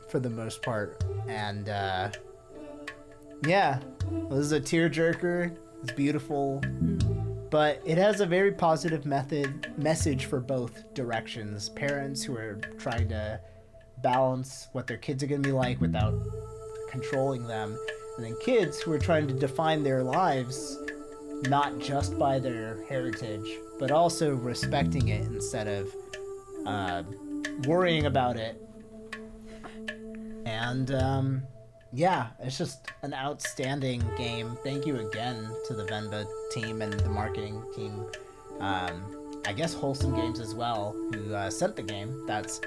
for the most part. And yeah, this is a tearjerker. It's beautiful. But it has a very positive message for both directions. Parents who are trying to balance what their kids are going to be like without controlling them. And then kids who are trying to define their lives not just by their heritage, but also respecting it instead of worrying about it. And yeah, it's just an outstanding game. Thank you again to the Venba team and the marketing team. I guess Wholesome Games as well, who sent the game. That's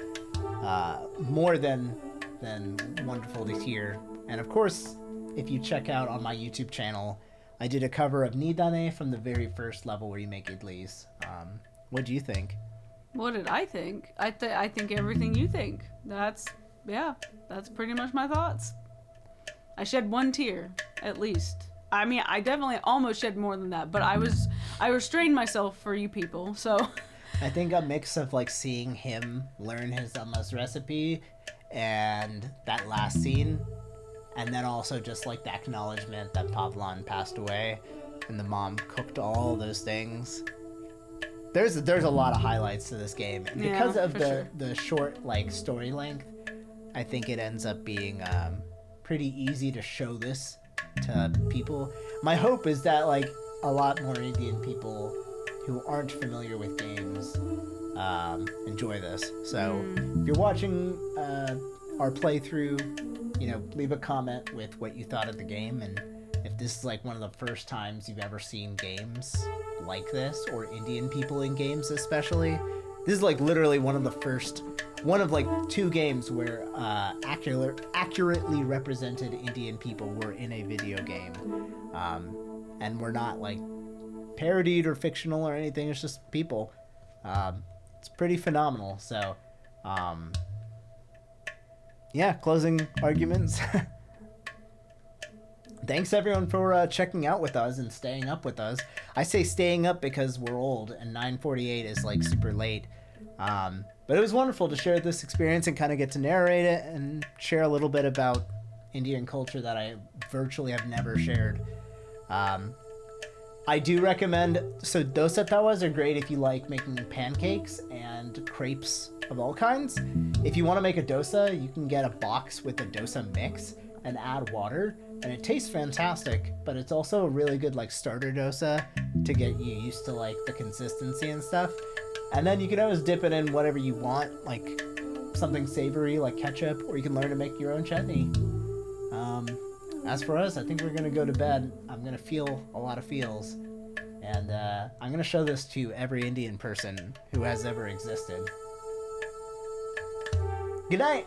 more than wonderful to hear. And of course, if you check out on my YouTube channel, I did a cover of Nidane from the very first level where you make idlis. What do you think? What did I think? I think everything you think. That's pretty much my thoughts. I shed one tear, at least. I mean, I definitely almost shed more than that, but I restrained myself for you people, so. I think a mix of like seeing him learn his Amma's recipe and that last scene, and then also just like the acknowledgement that Pavlon passed away and the mom cooked all those things. There's a lot of highlights to this game, and because of the short like story length, I think it ends up being pretty easy to show this to people. My hope is that like a lot more Indian people who aren't familiar with games enjoy this. So if you're watching our playthrough, you know, leave a comment with what you thought of the game, and if this is like one of the first times you've ever seen games like this, or Indian people in games especially. This is like literally one of like 2 games where accurately represented Indian people were in a video game. And we're not like parodied or fictional or anything, it's just people. It's pretty phenomenal. So, yeah, closing arguments. Thanks everyone for checking out with us and staying up with us. I say staying up because we're old and 9:48 is like super late. But it was wonderful to share this experience and kind of get to narrate it and share a little bit about Indian culture that I virtually have never shared. I do recommend, so dosa tawas are great if you like making pancakes and crepes of all kinds. If you want to make a dosa, you can get a box with a dosa mix and add water, and it tastes fantastic, but it's also a really good like starter dosa to get you used to like the consistency and stuff. And then you can always dip it in whatever you want, like something savory like ketchup, or you can learn to make your own chutney. As for us, I think we're gonna go to bed. I'm gonna feel a lot of feels, and I'm gonna show this to every Indian person who has ever existed. Good night.